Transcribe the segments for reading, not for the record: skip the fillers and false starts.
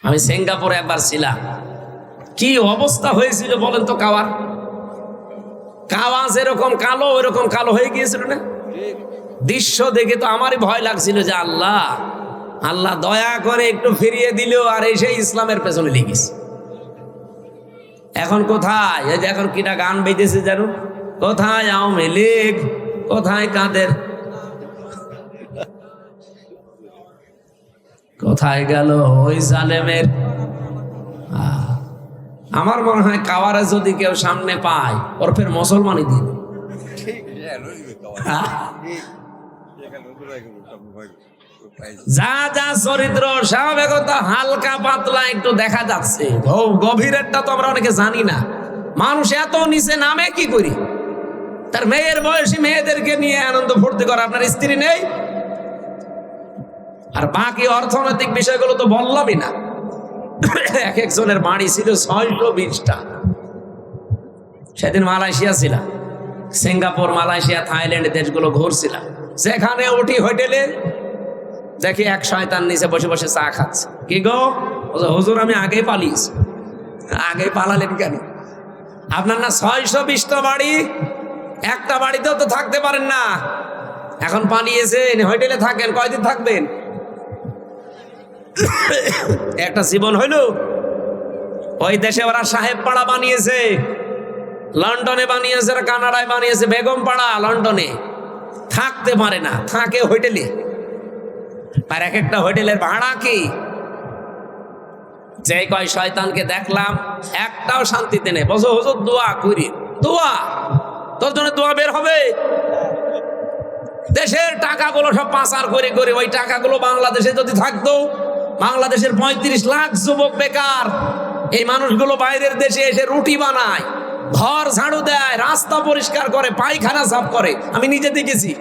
আমি সিঙ্গাপুরে একবার ছিলাম, কি অবস্থা হয়েছিল বলেন তো। কাওয়া যেরকম কালো ওইরকম কালো হয়ে গিয়েছিল না। দৃশ্য দেখে তো আমারই ভয় লাগছিল যে আল্লাহ আল্লাহ দয়া করে একটু ফিরিয়ে দিল, আর এসে ইসলামের পেছনে লেগেছে। এখন কোথায়, এই যে এখন কিটা গান বেজেছে জানো, কোথায় আওয়ামী লীগ, কোথায় কাদের, কোথায় গেল ওই জালেমের। আমার মনে হয় কাওয়ারে যদি কেউ সামনে পায় ওর ফের মুসলমানই দিন। যা যা চরিত্র স্বাভাবিকতা হালকা পাতলা একটু দেখা যাচ্ছে, গভীরেরটা তো আমরা অনেকে জানি না। মানুষ এত নিচে নামে কি করি? তার মেয়ের বয়সী মেয়েদেরকে নিয়ে আনন্দ ফুর্তি করে, আপনার স্ত্রী নেই। আর বাকি অর্থনৈতিক বিষয়গুলো তো বললামই না। এক একজনের বাড়ি ছিল 620টা। সেদিন মালয়েশিয়া ছিলাম, সিঙ্গাপুর, মালয়েশিয়া, থাইল্যান্ড দেশগুলো ঘুরছিলাম। যেখানে উঠি হোটেলে দেখি এক শয়তান নিচে বসে বসে চা খাচ্ছে। কি গো হুজুর, আমি আগেই পালিয়েছি। আগে পালালেন কেন? আপনার না 620টা বাড়ি, একটা বাড়িতেও তো থাকতে পারেন না। এখন পালিয়েছেন, হোটেলে থাকেন, কয়দিন থাকবেন? একটা জীবন হইল। ওই দেশে ওরা সাহেব পাড়া বানিয়েছে, লন্ডনে বানিয়েছে, কানাডায় বানিয়েছে বেগম পাড়া। লন্ডনে থাকতে পারে না, থাকে হোটেলে। আর এক একটা হোটেলের ভাড়া কি! যে কয় শয়তানকে দেখলাম একটাও শান্তিতে নেই। বলছো হুজুর দোয়া করি, দোয়া তোর জন্য দোয়া বের হবে। দেশের টাকাগুলো সব পাচার করে করে, ওই টাকাগুলো বাংলাদেশে যদি থাকতো, বাংলাদেশের 35 লাখ যুবক বেকার। এই মানুষগুলো বাইরের দেশে এসে রুটি বানায়, ঘর ঝাড়ু দেয়, রাস্তা পরিষ্কার করে, পায়খানা সাফ করে। আমি নিজে দেখেছি।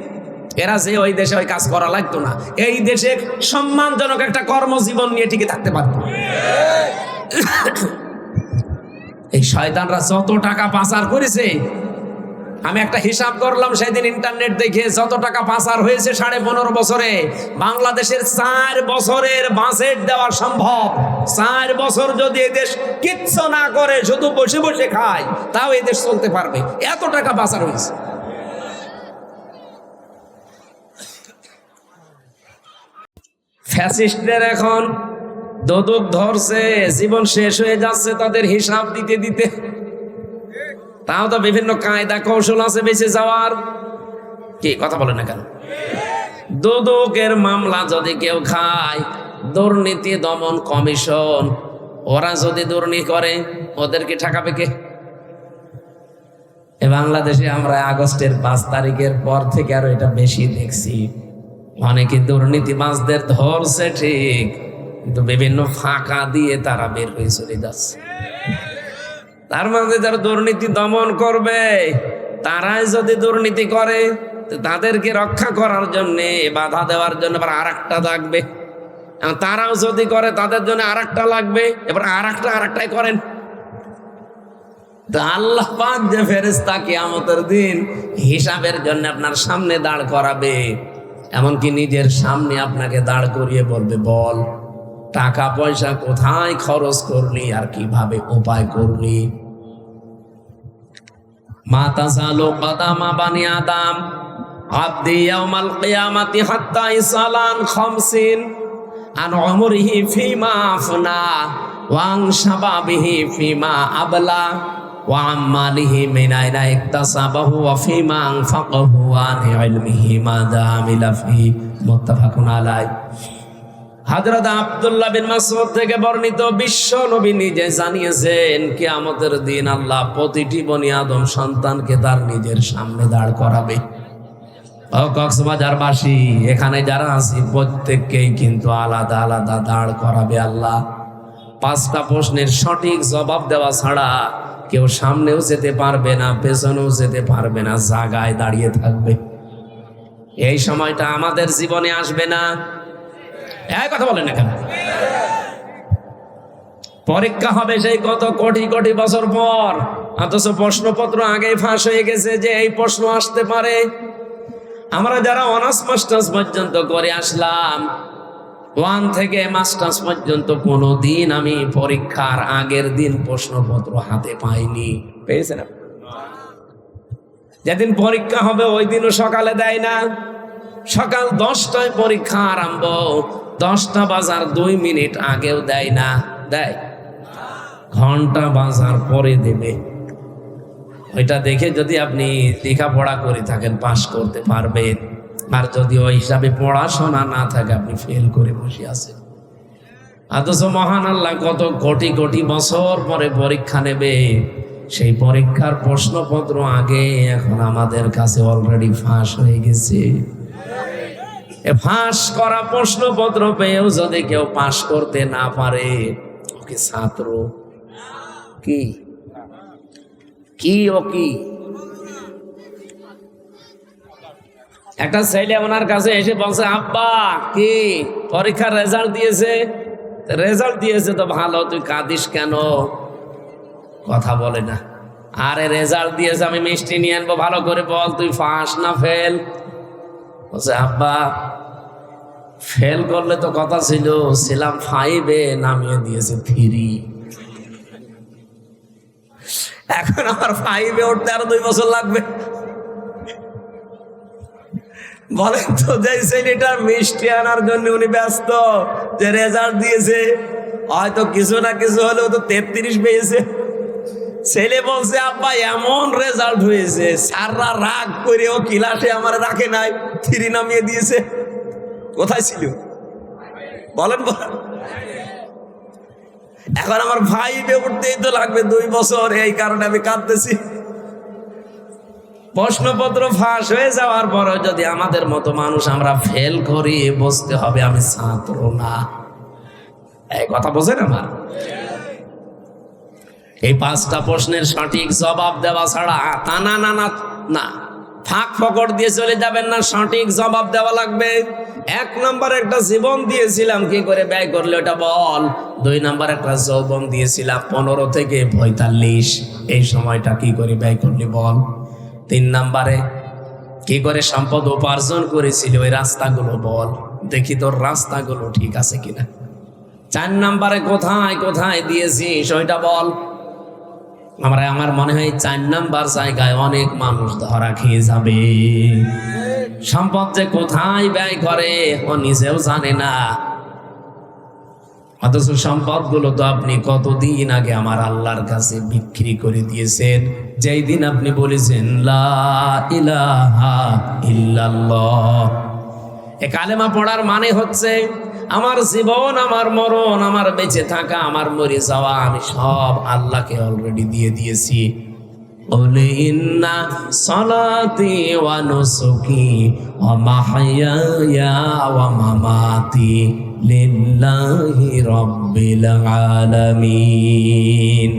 এরা যে ওই দেশে ওই কাজ করা লাগতো না, এই দেশে সম্মানজনক একটা কর্মজীবন নিয়ে টিকে থাকতে পারত। এই শয়তানরা যত টাকা পাচার করেছে, আমি একটা হিসাব করলাম সেদিন ইন্টারনেট দেখে, যত টাকা পাচার হয়েছে 15.5 বছরে, বাংলাদেশের 4 বছরের বাজেট দেওয়া সম্ভব। 4 বছর যদি এদেশ কিচ্ছু না করে, শুধু বসে বসে খায়, তাও এদেশ চলতে পারবে। এত টাকা পাচার হয়েছে। ফ্যাসিস্টদের এখন দোদক ধরছে, জীবন শেষ হয়ে যাচ্ছে তাদের হিসাব দিতে দিতে। তাও তো বিভিন্ন কায়দা কৌশল আছে বেঁচে যাওয়ার। কি কথা বলে না কেন? দোদকের মামলা যদি কেউ খায়, দুর্নীতি দমন কমিশন, ওরা যদি দুর্নীতি করে, ওদেরকে ঠেকাবে কে? বাংলাদেশে আমরা আগস্টের 5 তারিখের পর থেকে আরো এটা বেশি দেখছি। অনেকে দুর্নীতিবাজদের ধরছে ঠিক, কিন্তু বিভিন্ন ফাঁকা দিয়ে তারা বের হয়ে চলে যাচ্ছে। তার মধ্যে যারা দুর্নীতি দমন করবে, তারাই যদি দুর্নীতি করে, তাদেরকে রক্ষা করার জন্য, বাধা দেওয়ার জন্য আবার আরেকটা লাগবে। তারাও যদি করে, তাদের জন্য আরেকটা লাগবে। এবার আরেকটাই করেন। আল্লাহ পাক যে ফেরেশতা কিয়ামতের দিন হিসাবের জন্য আপনার সামনে দাঁড় করাবে, এমনকি নিজের সামনে আপনাকে দাঁড় করিয়ে বলবে, বল টাকা পয়সা কোথায় খরচ করলি আর কিভাবে উপায় করলি। মা তাসালু কাদামা বানি আদম আবদি ইয়াউমাল কিয়ামাতি হাত্তা ইসালান 50 আন উমরিহি ফিমা আফনা ওয়া আন শাবাবিহি ফিমা আবলা ওয়া আমালিহি মিন আইনা ইকতাসাবাহু ওয়া ফিমা আনফাকাহু ওয়া আন ইলমিহি মাযা আমিলা ফিহি। মুত্তাফাকুন আলাইহি। হযরত আব্দুল্লাহ বিন মাসউদ থেকে বর্ণিত, বিশ্ব নবী নিজে জানিয়েছেন, কিয়ামতের দিন আল্লাহ প্রতিটি বনি আদম সন্তানকে তার নিজের সামনে দাঁড় করাবে। ও কক্সবাজারবাসী, এখানে যারা আছি প্রত্যেককেই কিন্তু আলাদা আলাদা দাঁড় করাবে আল্লাহ। 5টা প্রশ্নের সঠিক জবাব দেওয়া ছাড়া কেউ সামনেও যেতে পারবে না, পেছনেও যেতে পারবে না, জায়গায় দাঁড়িয়ে থাকবে। এই সময়টা আমাদের জীবনে আসবে না। এই কথা বলেন না কেন? পরীক্ষা হবে সেই কত কোটি কোটি বছর পর, অথচ প্রশ্নপত্র আগেই ফাঁস হয়ে গেছে যে এই প্রশ্ন আসতে পারে। আমরা যারা অনার্স মাস্টার্স পর্যন্ত করে আসলাম, 1 থেকে মাস্টার্স পর্যন্ত কোনোদিন আমি পরীক্ষার আগের দিন প্রশ্নপত্র হাতে পাইনি। পেয়েছেন? যেদিন পরীক্ষা হবে ওই দিনও সকালে দেয় না, সকাল 10টায় পরীক্ষা আরম্ভ, 10টা বাজার 2 মিনিট আগেও দেয় না। দেয়? ঘন্টা বাজার পরে দেবে। ওইটা দেখে যদি আপনি লেখাপড়া করে থাকেন পাশ করতে পারবেন, আর যদি ওই হিসাবে পড়াশোনা না থাকে আপনি ফেল করে বসে আছেন। অথচ মহান আল্লাহ কত কোটি কোটি বছর পরে পরীক্ষা নেবে, সেই পরীক্ষার প্রশ্নপত্র আগে এখন আমাদের কাছে অলরেডি ফাঁস হয়ে গেছে। ফাঁস করা প্রশ্নপত্র পেয়েও যদি কেউ পাশ করতে না পারে, ওকে ছাত্র কি কি ও কি? একটা ছেলে ওনার কাছে এসে বলছে, আব্বা কি পরীক্ষার রেজাল্ট দিয়েছে? রেজাল্ট দিয়েছে তো ভালো, তুই কাঁদিস কেন? কথা বলে না। আরে রেজাল্ট দিয়েছে, আমি মিষ্টি নিয়ে আনবো, ভালো করে বল তুই পাস না ফেল? বলছে, আব্বা ফেল করলে তো কথা ছিল, ছিলাম 5-এ, নামিয়ে দিয়েছে 3। এখন আমার 5-এ উঠতে আরো 2 বছর লাগবে। বলেন তো, যে ছেলেটা মিষ্টি আনার জন্য উনি ব্যস্ত, যে রেজাল্ট দিয়েছে, হয়তো কিছু না কিছু হলেও তো 33 পেয়েছে। ছেলে বলছে, আব্বা এমন রেজাল্ট হয়েছে, স্যাররা রাগ করেও ক্লাসে আমার রাখে নাই, 3 নামিয়ে দিয়েছে। কোথায় ছিল? বলেন বলেন। এখন আমার 5-এ উঠতেই তো লাগবে 2 বছর, এই কারণে আমি কাঁদতেছি। প্রশ্নপত্র ফাঁস হয়ে যাওয়ার পরে যদি আমাদের মতো মানুষ আমরা ফেল করি, বুঝতে হবে আমি ছাত্র না। এই কথা বোঝেন আমার? এই 5টা প্রশ্নের সঠিক জবাব দেওয়া ছাড়া তা না না না না, ফাঁক ফকর দিয়ে চলে যাবেন না, সঠিক জবাব দেওয়া লাগবে। 1 নম্বর একটা জীবন দিয়েছিলাম, কি করে ব্যয় করলে ওটা বল। 2 নম্বর একটা যৌবন দিয়েছিলাম 15 থেকে 45, এই সময়টা কি করে ব্যয় করলি বল। 3 নম্বরে কি করে সম্পদ উপার্জন করেছিল, ওই রাস্তাগুলো বল, দেখি তোর রাস্তাগুলো ঠিক আছে কিনা। 4 নম্বরে কোথায় কোথায় দিয়েছিস ওইটা বল। আমার মনে হয় 4 নাম্বার জায়গায় অনেক মানুষ ধরা খেয়ে যাবে। সম্পদ যে কোথায় ব্যয় করে ও নিজেও জানে না, অথচ সম্পদ গুলো তো আপনি কতদিন আগে আমার আল্লাহর কাছে বিক্রি করে দিয়েছেন, যেই দিন আপনি বলেছেন লা ইলাহা ইল্লাল্লাহ। এ কালেমা পড়ার মানে হচ্ছে আমার জীবন, আমার মরণ, আমার বেঁচে থাকা, আমার মরে যাওয়া, আমি সব আল্লাহকে অলরেডি দিয়ে দিয়েছি। বলে ইন্না সালাতি ওয়া নুসুকি ওয়া মাহইয়ায়া ওয়া মামাতি লিল্লাহি রাব্বিল আলামিন।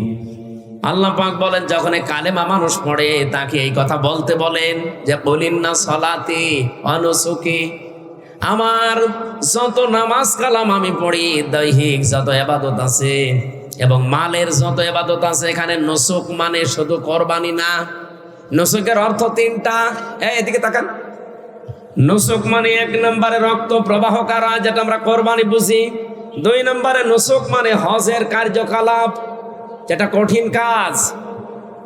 আল্লাহ পাক বলেন, যখন কালেমা মানুষ পড়ে তাকে এই কথা বলতে বলেন যে বলিন্না সালাতি ওয়া নুসুকি, আমার যত নামাজ কালাম আমি পড়ি, দৈহিক যত ইবাদত আছে এবং মালের যত ইবাদত আছে, এখানে নুসুক মানে শুধু কোরবানি না। নুসুকের অর্থ 3টা। এদিকে তাকান। নুসুক মানে 1 নম্বরে রক্ত প্রবাহ করা, যেটা আমরা কোরবানি বুঝি। 2 নম্বরে নুসুক মানে হজের কার্যকলাপ, যেটা কঠিন কাজ।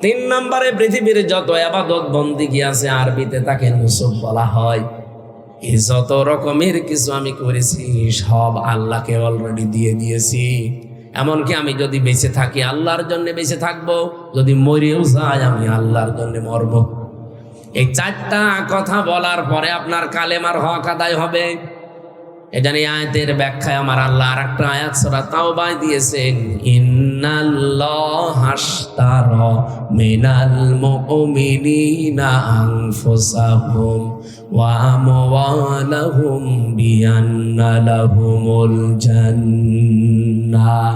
3 নম্বরে পৃথিবীর যত ইবাদত বন্দেগী আছে, আরবিতে তাকে নুসুক বলা হয়। এই যত রকমের কিছু আমি করেছি সব আল্লাহকে অলরেডি দিয়ে দিয়েছি। এমনকি আমি যদি বেঁচে থাকি আল্লাহর জন্য বেঁচে থাকবো, যদি মরেও যাই আমি আল্লাহর জন্য মরব। এই 4টা কথা বলার পরে আপনার কালেমার হক আদায় হবে। এজন্য এই আয়াতের ব্যাখ্যায় আমার আল্লাহ আরেকটা আয়াত সূরা তাওবায় দিয়েছেন, ইন্নাল্লাহা আশতারা মিনাল মুমিনিনা আনফুসাহুম ওয়া আমওয়ালাহুম বিআন্না লাহুমুল জান্নাহ।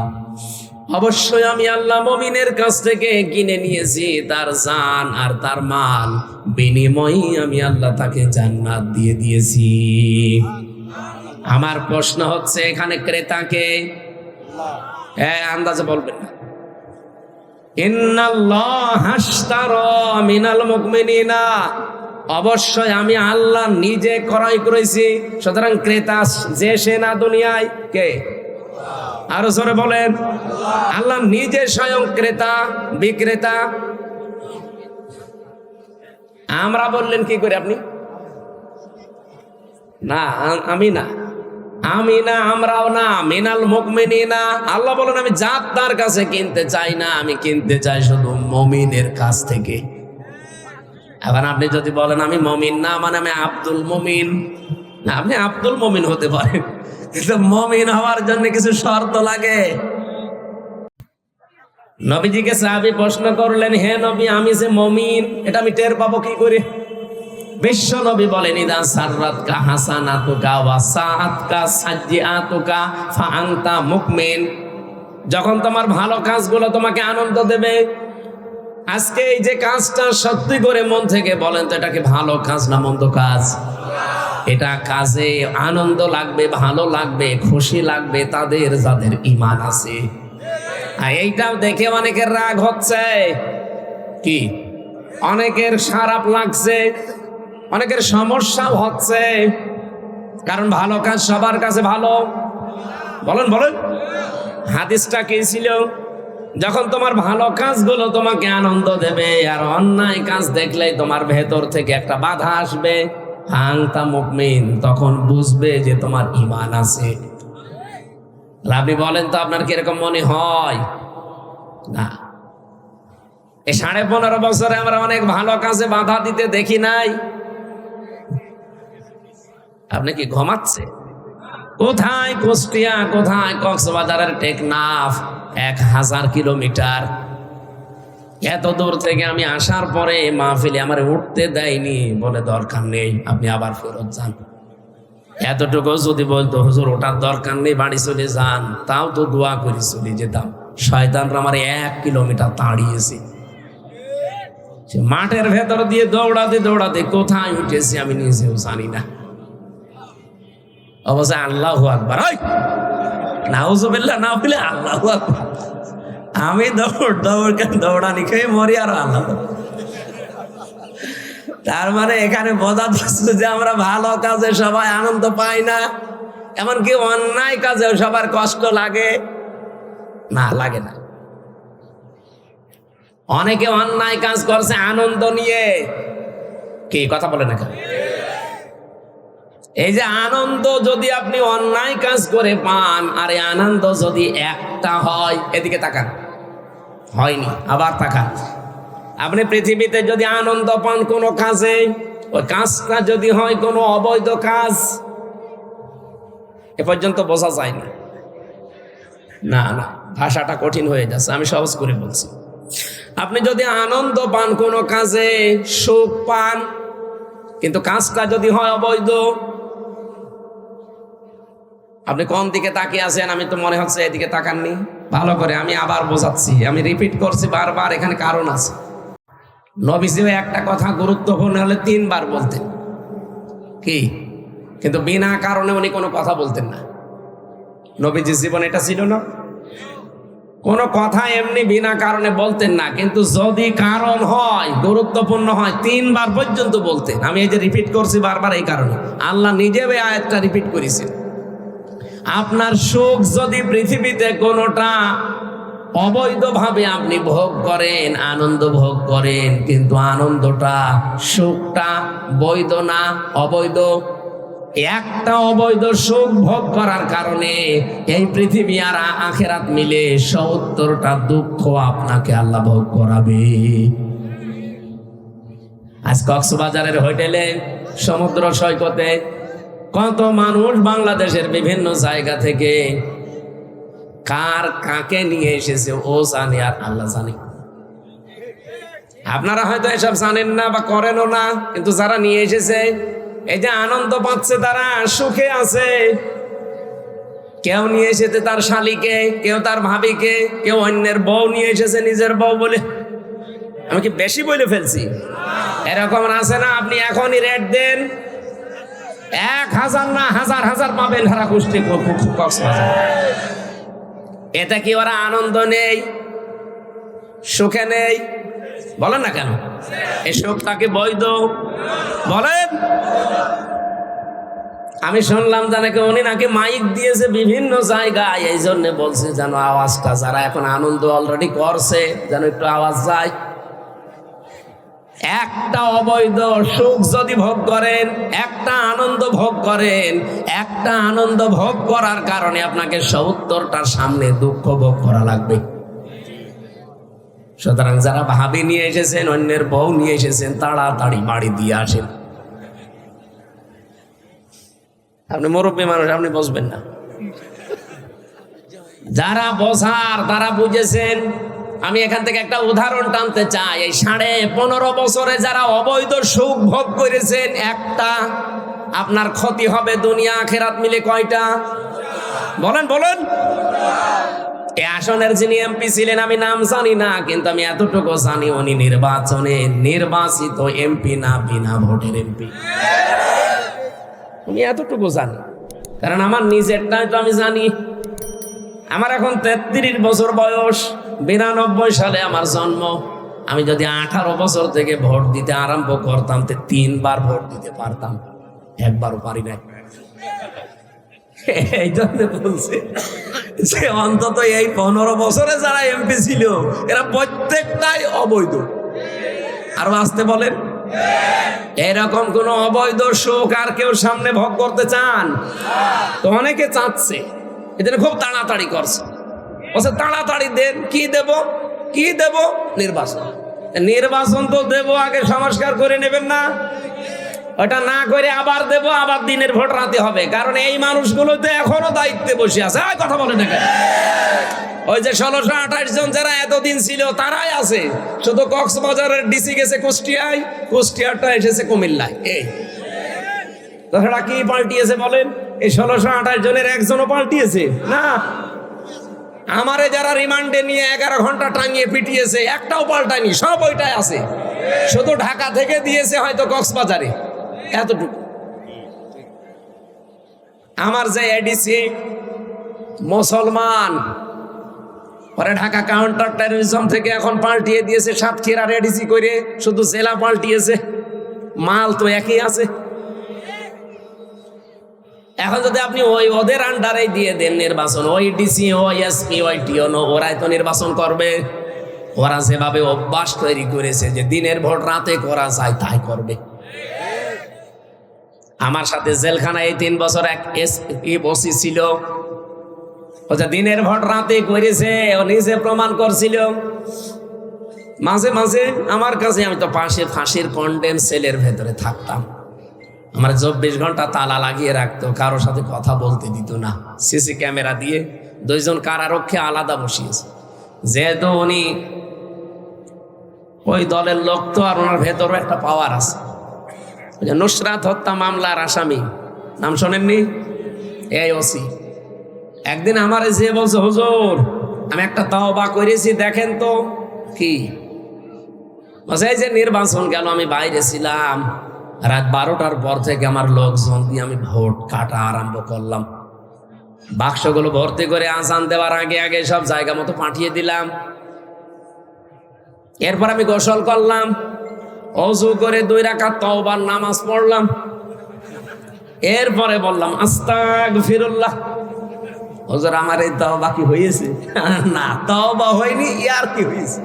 অবশ্যই আমি আল্লাহ মুমিনের কাছ থেকে কিনে নিয়েছি তার জান আর তার মাল, বিনিময়ে আমি আল্লাহ তাকে জান্নাত দিয়ে দিয়েছি। আমার প্রশ্ন হচ্ছে, এখানে ক্রেতাকে আন্দাজে বলবেন না। ইন্নাল্লাহা আশতারা মিনাল মুমিনিনা, অবশ্যই আমি আল্লাহ নিজে ক্রয় করেছি। সুতরাং ক্রেতা যে সে না দুনিয়ায় কে? আরো জোরে বলেন। আল্লাহ নিজে স্বয়ং ক্রেতা বিক্রেতা। আমরা বললেন কি করে আপনি? না আমি না, আমি না, আমরাও না। মিনাল মুমিনিনা, আল্লাহ বলেন আমি জাত তার কাছে কিনতে চাই না, আমি কিনতে চাই শুধু মুমিনের কাছ থেকে। এখন আপনি যদি বলেন আমি মুমিন না, মানে আমি আব্দুল মুমিন, না, আপনি আব্দুল মুমিন হতে পারেন, কিন্তু মুমিন হওয়ার জন্য কিছু শর্ত লাগে। নবীজিকে সাহাবী প্রশ্ন করলেন, হে নবী, আমি যে মুমিন এটা আমি টের পাবো কি করে? বিশ্ব নবী বলেন, ইদা সাররাতকা হাসানাতুকা ওয়া সাআতকা সাজ্জিআতুকা ফা আনতা মুমিন। যখন তোমার ভালো কাজগুলো তোমাকে আনন্দ দেবে। আজকে এই যে কাজটা সত্যি করে মন থেকে বলেন তো, এটা কি ভালো কাজ না মন্দ কাজ? এটা কাজে আনন্দ লাগবে, ভালো লাগবে, খুশি লাগবে তাদের যাদের ঈমান আছে। আর এইটাও দেখে অনেকের রাগ হচ্ছে, কি অনেকের খারাপ লাগছে, অনেকের সমস্যাও হচ্ছে। কারণ ভালো কাজ সবার কাছে ভালো। বলেন বলেন, হাদিসটা কি ছিল? যখন তোমার ভালো কাজগুলো তোমাকে আনন্দ দেবে, আর অন্যায় কাজ দেখলেই তোমার ভেতর থেকে একটা বাধা আসবে, আনতা মুমিন, তখন বুঝবে যে তোমার ঈমান আছে। আপনি বলেন তো, আপনার কিরকম মনে হয়? না, এই 15.5 বছরে আমরা অনেক ভালো কাজে বাধা দিতে দেখি নাই। আপনি কি ঘুমাচ্ছে? কোথায় কুষ্টিয়া, কোথায় কক্সবাজারের টেকনাফ, 1000 কিলোমিটার। এত দূর থেকে আমি আসার পরে মাহফিলে আমার উঠতে দেয়নি, বলে দরকার নেই, আপনি আবার ফেরত যান। এতটুকু যদি বলতো, হুজুর ওটার দরকার নেই, বাড়ি চলে যান, তাও তো দোয়া করে চলে যেতাম। শয়তানরা আমার 1 কিলোমিটার তাড়িয়েছে। মাঠের ভেতর দিয়ে দৌড়াতে দৌড়াতে কোথায় উঠেছি আমি নিজেও জানি না। অবশ্যই আল্লাহু আকবার, নাউজুবিল্লাহ না বলে আল্লাহু আকবার। আমি দৌড়ানি খেয়ে মরি আর আল্লাহ। তার মানে এখানে বোঝা যাচ্ছে যে আমরা ভালো কাজে সবাই আনন্দ পাই না, এমনকি অন্যায় কাজেও সবার কষ্ট লাগে না, লাগে না। অনেকে অন্যায় কাজ করছে আনন্দ নিয়ে। কি কথা বলে না? এই যে আনন্দ যদি আপনি অন্যায় কাজ করে পান, আর এই আনন্দ যদি একটা হয়, এদিকে তাকান, হয়নি, আবার তাকান। আপনি পৃথিবীতে যদি আনন্দ পান কোনো কাজে, ওই কাজটা যদি হয় কোনো অবৈধ কাজ, এ পর্যন্ত বোঝা যায়নি। না না, ভাষাটা কঠিন হয়ে যাচ্ছে, আমি সহজ করে বলছি। আপনি যদি আনন্দ পান কোনো কাজে, সুখ পান, কিন্তু কাজটা যদি হয় অবৈধ, আপনি কোন দিকে তাকিয়ে আছেন? আমি তো মনে হচ্ছে এদিকে তাকাননি। ভালো করে আমি আবার বোঝাচ্ছি, আমি রিপিট করছি বারবার, এখানে কারণ আছে। নবীজিও একটা কথা গুরুত্বপূর্ণ হলে 3 বার বলতেন, কি? কিন্তু বিনা কারণে উনি কোনো কথা বলতেন না। নবীজির জীবন এটা ছিল না। কোনো কথা এমনি বিনা কারণে বলতেন না, কিন্তু যদি কারণ হয়, গুরুত্বপূর্ণ হয়, 3 বার পর্যন্ত বলতেন। আমি এই যে রিপিট করছি বারবার এই কারণে, আল্লাহ নিজেও এই আয়াতটা রিপিট করেছেন। আপনার সুখ যদি পৃথিবীতে কোনোটা অবৈধভাবে আপনি ভোগ করেন, আনন্দ ভোগ করেন, কিন্তু আনন্দটা, সুখটা বৈধ না, অবৈধ, একটা অবৈধ সুখ ভোগ করার কারণে এই পৃথিবী আর আখেরাত মিলে 70টা দুঃখ আপনাকে আল্লাহ ভোগ করাবে। আজ কক্সবাজারের হোটেলে, সমুদ্র সৈকতে কত মানুষ বাংলাদেশের বিভিন্ন জায়গা থেকে কার কাকে নিয়ে এসেছে ও জানে আর আল্লাহ জানে। আপনারা হয়তো এসব জানেন না বা করেনও না, কিন্তু যারা নিয়ে এসেছে, এই যে আনন্দ পাচ্ছে, তারা সুখে আছে। কেউ নিয়ে এসেছে তার শালীকে, কেউ তার ভাবিকে, কেউ অন্যের বউ নিয়ে এসেছে নিজের বউ বলে। আমি কি বেশি বলে ফেলছি? এরকম আছে না? আপনি এখনই রেট দেন, 1000 না হাজার হাজার পাবেন হারা কুষ্টি কক্সবাজার। এটা কি ওরা আনন্দ নেই, সুখে নেই? বলেন না কেন? এসব তাকে বৈধ বলেন? আমি শুনলাম নাকি উনি নাকি মাইক দিয়েছে বিভিন্ন জায়গায়, এই জন্য বলছে যেন আওয়াজটা যারা এখন আনন্দ অলরেডি করছে যেন একটু আওয়াজ যায়। একটা অবৈধ সুখ যদি ভোগ করেন, একটা আনন্দ ভোগ করেন, একটা আনন্দ ভোগ করার কারণে আপনাকে ৭০টার সামনে দুঃখ ভোগ করা লাগবে। সুতরাং যারা ভাবি নিয়ে এসেছেন, অন্যের বউ নিয়ে এসেছেন, তাড়াতাড়ি বাড়ি দিয়ে আসেন। আপনি মুরব্বী মানুষ, আপনি বুঝবেন না। যারা বোঝার তারা বুঝেছেন। আমি এখান থেকে একটা উদাহরণ টানতে চাই। এই 15.5 বছরে যারা অবৈধ সুখ ভোগ করেছেন, একটা আপনার ক্ষতি হবে দুনিয়া আখিরাত মিলে কয়টা? বলেন বলেন। এই আসনের যিনি এমপি ছিলেন, আমি নাম জানি না, কিন্তু আমি এতটুকু জানি উনি নির্বাচনে নির্বাচিত এমপি না, বিনা ভোটের এমপি। আমি এতটুকু জানি, কারণ আমার নিজেরটাই তো আমি জানি। আমার এখন 33 বছর বয়স, 92 সালে আমার জন্ম। আমি যদি 18 বছর থেকে ভোট দিতে আরম্ভ করতাম, 3 বার ভোট দিতে পারতাম, একবারও পারি না। এই জন্য বলছে যে অন্তত এই 15 বছরে যারা এমপি ছিল এরা প্রত্যেকটাই অবৈধ। আর আসতে বলেন, এরকম কোন অবৈধ সুখ আর কেউ সামনে ভোগ করতে চান? তো অনেকে চাচ্ছে, এদের খুব তাড়াতাড়ি করছে, বলছে তাড়াতাড়ি দেন। কি দেব? কি দেব? নির্বাচন। নির্বাচন তো দেব, আগে সংস্কার করে নেবেন না? ওটা না করে আবার দেব, আবার দিনের ভোট রাতে হবে। কারণ এই মানুষগুলো তো এখনো দায়িত্বে বসে আছে। কথা বলে না? ওই যে 1628 জন যারা এতদিন ছিল তারাই আছে, শুধু কক্সবাজারের ডিসি গেছে কুষ্টিয়ায়, কুষ্টিয়ারটা এসেছে কুমিল্লায়। এই তাছাড়া কি পাল্টিয়েছে বলেন? এই 1628 জনের একজনও পাল্টিয়েছে না। আমারে যারা রিমান্ডে নিয়ে 11 ঘন্টা টাঙিয়ে পিটিয়েছে, একটাও পাল্টায়নি, সব ওইটাই আছে। শুধু ঢাকা থেকে দিয়েছে হয়তো কক্সবাজারে, এতটুকু। আমার যে এডিসি মুসলমান, পরে ঢাকা কাউন্টার টেরোরিজম থেকে এখন পাল্টিয়ে দিয়েছে সাতক্ষীরার এডিসি করে, শুধু জেলা পাল্টিয়েছে, মাল তো একই আছে। এখন যদি আপনি ওই ওদের আন্ডারে দিয়ে দেন নির্বাচন, ওই ডিসি, ওই এসপি, ওই টিওনো, ওরাই তো নির্বাচন করবে। ওরা যেভাবে অভ্যাস তৈরি করেছে যে দিনের ভোট রাতে করা যায় তাই করবে। আমার সাথে জেলখানায় 3 বছর এক এসপি বসি ছিল, ও যে দিনের ভোট রাতে করেছে, ও নিজে প্রমাণ করছিল। মাঝে মাঝে আমার কাছে, আমি তো পাশে ফাঁসির কন্ডেম সেলের ভেতরে থাকতাম, আমার 24 ঘন্টা তালা লাগিয়ে রাখতো, কারোর সাথে কথা বলতে দিত না। সিসি ক্যামেরা দিয়ে 2 জন কারারক্ষী আলাদা বসিয়েছে। যেহেতু উনি ওই দলের লোক তো, আর ওনার ভেতরও একটা পাওয়ার আছে। নুসরাত হত্যা মামলার আসামি, নাম শোনেননি? এই ওসি একদিন আমারে যে বলছে, হুজুর আমি একটা তওবা করেছি, দেখেন তো। কি বলছে? এই যে নির্বাচন গেল, আমি বাইরে ছিলাম, রাত 12টার পর থেকে আমার লোকজন দিয়ে আমি ভোট কাটা আরম্ভ করলাম। বাক্সগুলো ভর্তি করে আজান দেওয়ার আগে আগে সব জায়গা মতো পাঠিয়ে দিলাম। এরপর আমি গোসল করলাম, ওযু করে 2 রাকাত তওবার নামাজ পড়লাম। এরপরে বললাম আস্তাগফিরুল্লাহ। হুজুর আমার এই তওবা কি হয়েছে? না, তওবা হয়নি, ইয়ার কি হয়েছে?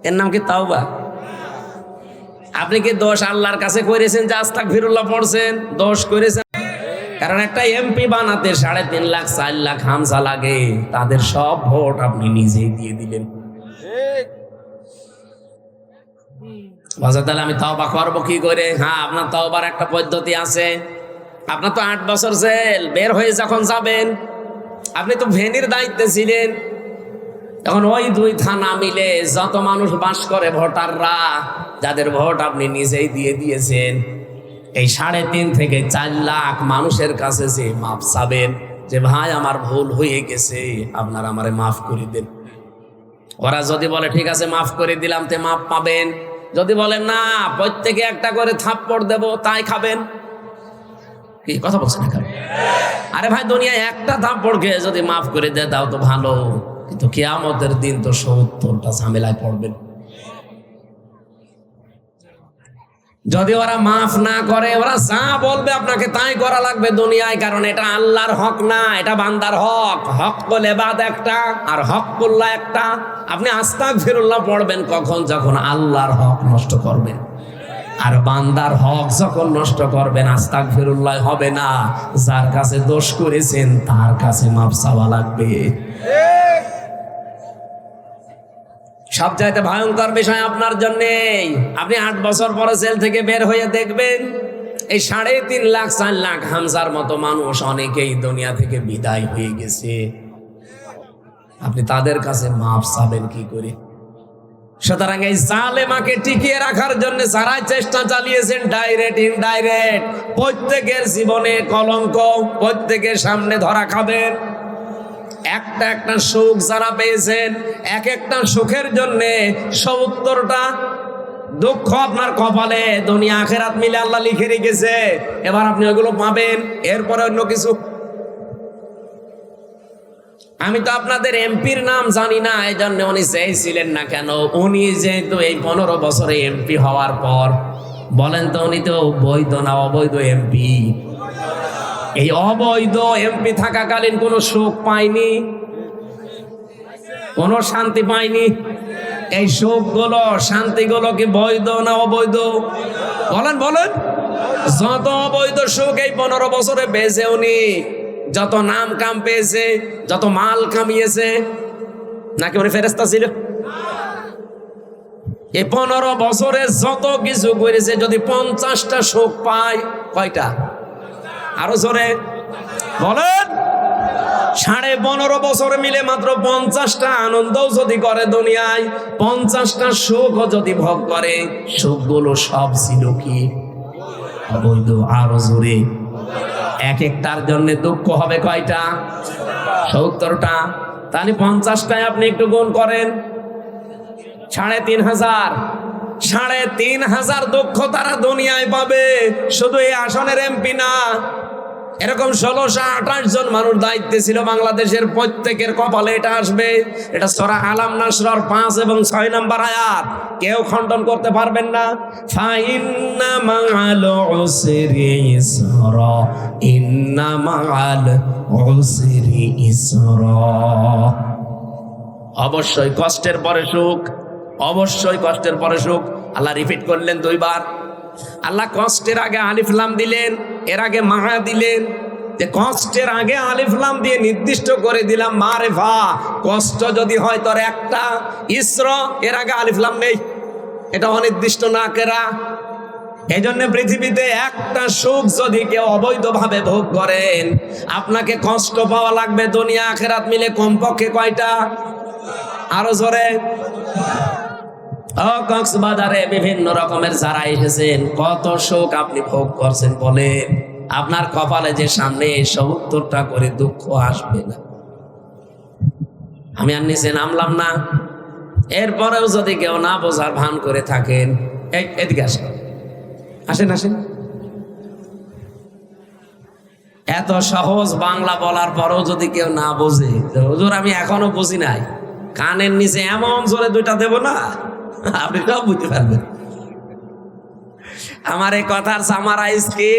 এর নাম কি তওবা? আপনি কি দোষ আল্লাহর কাছে করেছেন যে আস্তাগফিরুল্লাহ পড়ছেন? দোষ করেছেন। কারণ একটা এমপি বানাতে 3.5 লাখ 4 লাখ হামজা লাগে, তাদের সব ভোট আপনি নিজেই দিয়ে দিলেন। তাহলে আমি তওবা করবো কি করে? হ্যাঁ, আপনার তওবার একটা পদ্ধতি আছে। আপনার তো 8 বছর জেল, বের হয়ে যখন যাবেন, আপনি তো ভেনির দায়িত্বে ছিলেন, তখন ওই 2 থানা মিলে যত মানুষ বাস করে, ভোটাররা, যাদের ভোট আপনি নিজেই দিয়ে দিয়েছেন, এই 3.5 থেকে 4 লাখ মানুষের কাছে যে মাফ চাবেন যে ভাই আমার ভুল হয়ে গেছে, আপনারা আমারে মাফ করে দেন। ওরা যদি বলে ঠিক আছে মাফ করে দিলাম, তে মাফ পাবেন। যদি বলেন না, প্রত্যেকে একটা করে থাপ্পড় দেব, তাই খাবেন। কি কথা বলছেন এখানে? আরে ভাই, দুনিয়ায় একটা থাপ্পড় খেয়ে যদি মাফ করে দেয় তাও তো ভালো, কিন্তু কিয়ামতের দিন তো 70টা ঝামেলায় পড়বেন। যদি ওরা মাফ না করে, ওরা যা বলবে আপনাকে তাই করা লাগবে দুনিয়ায়, কারণ এটা আল্লাহর হক না, এটা বান্দার হক। হক্কুল ইবাদ একটা আর হক্কুল্লাহ একটা। আপনি আস্তাগফিরুল্লাহ পড়বেন কখন? যখন আল্লাহর হক নষ্ট করবেন। আর বান্দার হক যখন নষ্ট করবেন, আস্তাগফিরুল্লাহ হবে না। যার কাছে দোষ করেছেন তার কাছে মাফ চাওয়া লাগবে। সবচাইতে ভয়ঙ্কর বিষয় আপনার জন্য, আপনি 8 বছর পরে জেল থেকে বের হয়ে দেখবেন এই 3.5 লাখ 4 লাখ হামজার মতো মানুষ অনেকেই দুনিয়া থেকে বিদায় হয়ে গেছে। আপনি তাদের কাছে মাফ চাবেন কি করে? সুতরাং এই জালেমাকে টিকিয়ে রাখার জন্য যারা চেষ্টা চালিয়েছেন, ডাইরেক্ট ইনডাইরেক্ট, প্রত্যেকের জীবনে কলঙ্ক, প্রত্যেকের সামনে ধরা খাবেন। একটা একটা সুখ যারা পেয়েছেন, এক একটা সুখের জন্য 70টা দুঃখ আপনার কপালে দুনিয়া আখেরাত মিলে আল্লাহ লিখে রেখেছে। এবার আপনি ওইগুলো পাবেন, এরপরে অন্য কিছু। আমি তো আপনাদের এমপির নাম জানি না, এই জন্য উনি চেয়েছিলেন না কেন। উনি যেহেতু এই 15 বছরে এমপি হওয়ার পর, বলেন তো উনি তো বৈধ না অবৈধ এমপি? এই অবৈধ এমপি থাকাকালীন কোনো সুখ পায়নি, কোনো শান্তি পায়নি। এই সুখগুলো শান্তিগুলো কি বৈধ না অবৈধ? বলেন বলেন। যত অবৈধ সুখ এই 15 বছরে পেয়েছে উনি, যত নাম কাম পেয়েছে, যত মাল কামিয়েছে, নাকি উনি ফেরেশতা ছিল? এই 15 বছরে যত কিছু করেছে, যদি 50টা সুখ পায়, কয়টা? আরো জোরে বলেন। 15.5 বছর মিলে মাত্র 50টা আনন্দও যদি করে দুনিয়ায়, 50টা সুখও যদি ভোগ করে, সুখগুলো সব ছিল কি অবৈধ? আরো জোরে। এক একটার জন্য দুঃখ হবে কয়টা? 70টা। তাহলে 50টায় আপনি একটু গুণ করেন, 3,500। 3,500 দুঃখ তারা দুনিয়ায় পাবে। শুধু এই আসনের এমপি না, এরকম 1628 জন মানুষ দায়িত্বে ছিল বাংলাদেশের, প্রত্যেকের কপালে এটা আসবে। এটা সূরা আলাম নাসর 5 এবং 6 নম্বর আয়াত, কেউ খণ্ডন করতে পারবেন না। ফাইন্না মাআল উসরি ইসরা, ইন্না মাআল উসরি ইসরা। অবশ্যই কষ্টের পরে সুখ, অবশ্যই কষ্টের পরে সুখ। আল্লাহ রিপিট করলেন 2 বার। আল্লাহ কষ্টের আগে আলিফ লাম দিলেন, এর আগে মা দিলেন। যে কষ্টের আগে আলিফ লাম দিয়ে নির্দিষ্ট করে দিলাম মারেফা। কষ্ট যদি হয় তোর একটা, ইসরা এর আগে আলিফ লাম নেই, এটা অনির্দিষ্ট না কেরা। এই জন্য পৃথিবীতে একটা সুখ যদি কেউ অবৈধভাবে ভোগ করেন, আপনাকে কষ্ট পাওয়া লাগবে দুনিয়া আখেরাত মিলে কমপক্ষে কয়টা? আরো জোরে। কক্সবাজারে বিভিন্ন রকমের যারা এসেছেন, কত সুখ আপনি ভোগ করছেন বলেন। আপনার কপালে যে সামনে 70টা করে দুঃখ আসবে না। আমি আর নিচে নামলাম না। এরপরেও যদি কেউ না বোঝার ভান করে থাকেন, এদিকে আসেন, আসেন আসেন। এত সহজ বাংলা বলার পরেও যদি কেউ না বোঝে, হুজুর আমি এখনো বুঝি নাই, কানের নিচে এমন জোরে 2টা দেব না, আপনি সব বুঝতে পারবেন। আমার এই কথার সামারাইজ কি?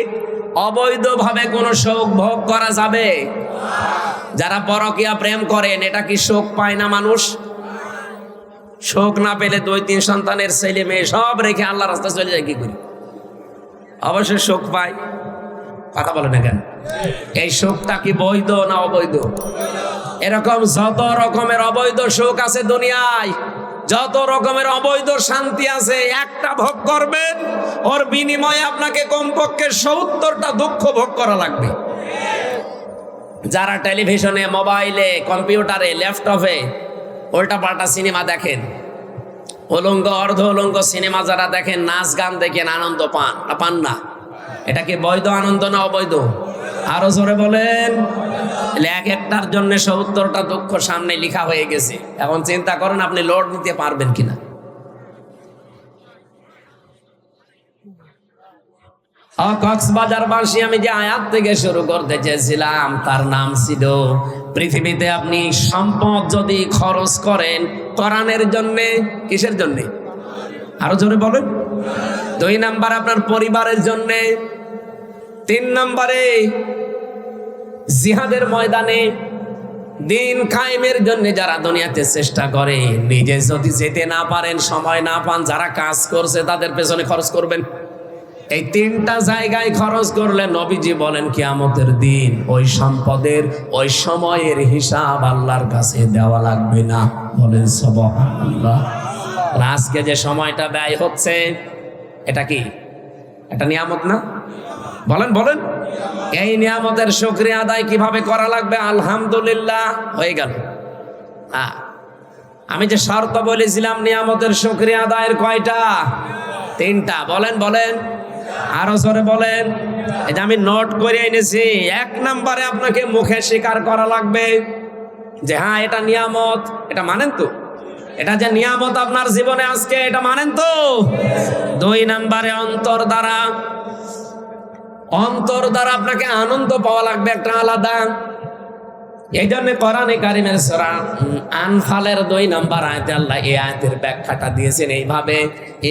অবৈধভাবে কোনো সুখ ভোগ করা যাবে? যারা পরকীয়া প্রেম করেন, এটা কি সুখ পায় না মানুষ? সুখ না পেলে 2-3 সন্তানের ছেলে মেয়ে সব রেখে আল্লাহ রাস্তায় চলে যায় কি করি? অবশ্যই সুখ পায়। কথা বলে না কেন? এই সুখটা কি বৈধ না অবৈধ? এরকম যত রকমের অবৈধ সুখ আছে দুনিয়ায়, যত রকমের অবৈধ শান্তি আছে, একটা ভোগ করবেন, ওর বিনিময়ে আপনাকে কমপক্ষে 70টা দুঃখ ভোগ করা লাগবে। যারা টেলিভিশনে, মোবাইলে, কম্পিউটারে, ল্যাপটপে উল্টা পাল্টা সিনেমা দেখেন, উলঙ্গ অর্ধ উলঙ্গ সিনেমা যারা দেখেন, নাচ গান দেখেন, আনন্দ পান না পান না? এটা কি বৈধ আনন্দ না অবৈধ? আরো জোরে বলেন। এক একটার জন্য 70টা দুঃখ সামনে লেখা হয়ে গেছে। এখন চিন্তা করেন আপনি লোড নিতে পারবেন কিনা। কক্সবাজারবাসী, আমি যে আয়াত থেকে শুরু করতে চেয়েছিলাম তার নাম ছিল, পৃথিবীতে আপনি সম্পদ যদি খরচ করেন কোরআনের জন্যে, কিসের জন্যে? আরো জোরে বলেন। 2 নাম্বার আপনার পরিবারের জন্য, 3 নম্বরে জিহাদের ময়দানে দিন কায়েমের জন্য যারা দুনিয়াতে চেষ্টা করে, নিজে যদি যেতে না পারেন, সময় না পান, যারা কাজ করছে তাদের পেছনে খরচ করবেন। এই 3টা জায়গায় খরচ করলে নবীজি বলেন কিয়ামতের দিন ওই সম্পদের ওই সময়ের হিসাব আল্লাহর কাছে দেওয়া লাগবে না। বলেন সুবহানাল্লাহ। আজকে যে সময়টা ব্যয় হচ্ছে এটা কি? এটা নিয়ামত না? বলেন বলেন। এই নিয়ামতের শুকরিয়া আদায় কিভাবে করা লাগবে? আলহামদুলিল্লাহ হয়ে গেল। আমি যে শর্ত বলেছিলাম নিয়ামতের শুকরিয়া আদায়ের কয়টা? 3টা। বলেন বলেন, আরো জোরে বলেন। এটা আমি নোট করে এনেছি। 1 নম্বরে আপনাকে মুখে স্বীকার করা লাগবে যে হ্যাঁ এটা নিয়ামত, এটা মানেন তো? এটা যে নিয়ামত আপনার জীবনে আজকে, এটা মানেন তো? 2 নম্বরে অন্তর দ্বারা আপনাকে আনন্দ পাওয়া লাগবে একটা আলাদা। এই জন্য কোরআনে কারিমের সূরা আনফালের 2 নম্বর আয়াতে আল্লাহ এই আয়াতের ব্যাখ্যাটা দিয়েছেন এইভাবে,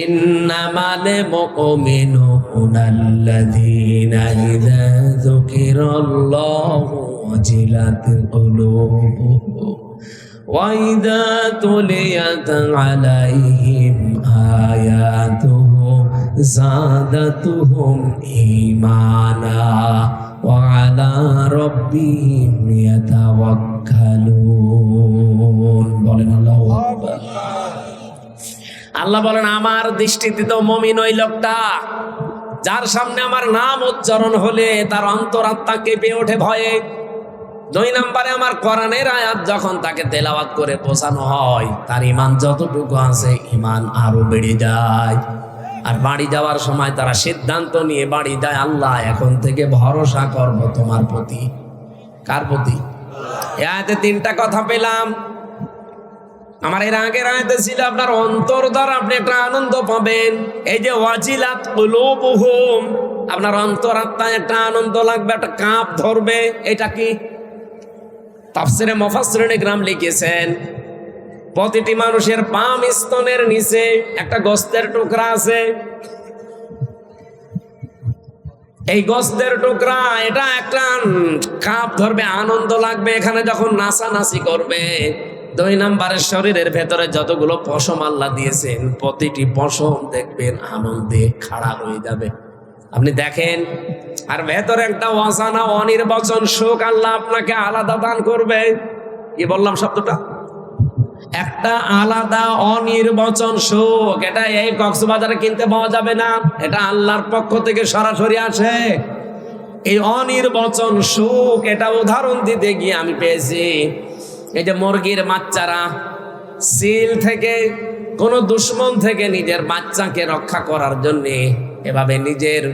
ইন্নামাল মুমিনুনা আল্লাযীনা ইযা যুকিরাল্লাহু ওয়াজিলাত কুলুবুহুম ওয়া ইযা তুলিয়াত আলাইহিম আয়াতুহু যাদাতুহুম ঈমানা ওয়া আলা রাব্বিহিম ইয়াতাওয়াক্কালুন। বলেন আল্লাহু আকবার। আল্লাহ বলেন আমার দৃষ্টিতে তো মুমিন ওই লোকটা যার সামনে আমার নাম উচ্চারণ হলে তার অন্তরাত্মা কেঁপে ওঠে ভয়ে। 2 নম্বরে আমার কোরআনের আয়াত যখন তাকে তেলাওয়াত করে বোঝানো হয়, তার ঈমান যতটুকু আছে ঈমান আরো বেড়ে যায়। আর বাড়ি যাওয়ার সময় তারা সিদ্ধান্ত নিয়ে বাড়ি যায়, আল্লাহ এখন থেকে ভরসা করব তোমার প্রতি। কার প্রতি? এই আয়াতে 3টা কথা পেলাম। আমার এর আগের আয়াতে ছিল আপনার অন্তর দ্বারা আপনি একটা আনন্দ পাবেন। এই যে ওয়াজিলাত কুলুবুহুম, আপনার অন্তরাত্মায় একটা আনন্দ লাগবে, একটা কাঁপ ধরবে। এটা কি? তাফসিরে মুফাসসিরিনে কিরাম লিখেছেন প্রতিটি মানুষের পাম স্তনের নিচে একটা গোস্তের টুকরা আছে। এই গোস্তের টুকরা এটা একটা কাঁপ ধরবে, আনন্দ লাগবে এখানে যখন নাচানাচি করবে। 2 নম্বরের শরীরের ভেতরে যতগুলো পশম আল্লাহ দিয়েছেন, প্রতিটি পশম দেখবেন আনন্দে খাড়া হয়ে যাবে। আপনি দেখেন, আর ভেতরে একটা অজানা অনির্বচন সুখ আল্লাহ আপনাকে আলাদা দান করবে। কি বললাম শব্দটা? একটা আলাদা অনির্বচন সুখ। এটা এই কক্সবাজারে কিনতে পাওয়া যাবে না, এটা আল্লাহর পক্ষ থেকে সরাসরি আসে। এই অনির্বচন সুখ, এটা উদাহরণ দিতে গিয়ে আমি পেয়েছি। এই যে মুরগির বাচ্চারা সিল থেকে, কোন দুশ্মন থেকে নিজের বাচ্চাকে রক্ষা করার জন্যে এভাবে নিজের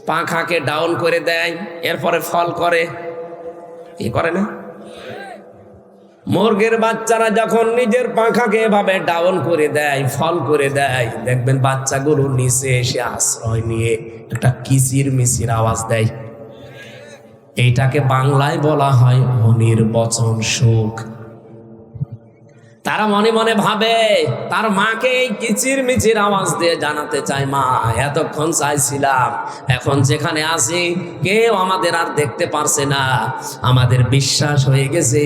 পাখাকে ডাউন করে দেয়, এরপরে ফল করে। কি করে না? মুরগির বাচ্চারা যখন নিজের পাখাকে এভাবে ডাউন করে দেয়, ফল করে দেয়, দেখবেন বাচ্চাগুলো নিচে এসে আশ্রয় নিয়ে একটা কিচির মিচির আওয়াজ দেয়। এইটাকে বাংলায় বলা হয় অনির্বচন সুখ। তারা মনে মনে ভাবে তার মাকে এই কিচির মিচির আওয়াজ দিয়ে জানাতে চায়, মা এতক্ষণ চাইছিলাম, এখন যেখানে আছি কেউ আমাদের আর দেখতে পারছে না, আমাদের বিশ্বাস হয়ে গেছে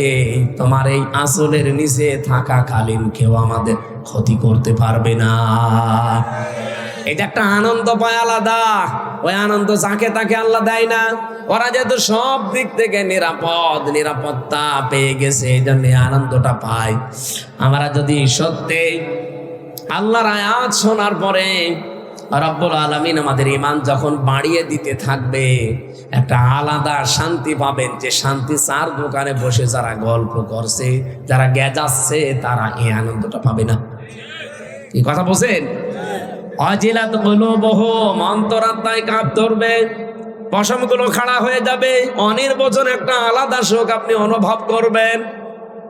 তোমার এই আঁচলের নিচে থাকাকালীন কেউ আমাদের ক্ষতি করতে পারবে না। এটা একটা আনন্দ পায় আলাদা। ওই আনন্দ যাকে তাকে আল্লাহ দেয় না। ওরা যেহেতু সব দিক থেকে নিরাপত্তা পেয়ে গেছে, এই জন্য আনন্দটা পায়। আমরা যদি সত্যি আল্লাহর আয়াত শোনার পরে রব্বুল আলামিন আমাদের ঈমান যখন বাড়িয়ে দিতে থাকবে, একটা আলাদা শান্তি পাবেন, যে শান্তি চার দোকানে বসে যারা গল্প করছে, যারা গেজাচ্ছে, তারা এই আনন্দটা পাবে না। কি কথা বলছেন? অজিলাত কুলুবুহুম, অন্তরাত্মায় কাঁপ ধরবে, পশমগুলো খাড়া হয়ে যাবে, অনির্বচন একটা আলাদা সুখ আপনি অনুভব করবেন।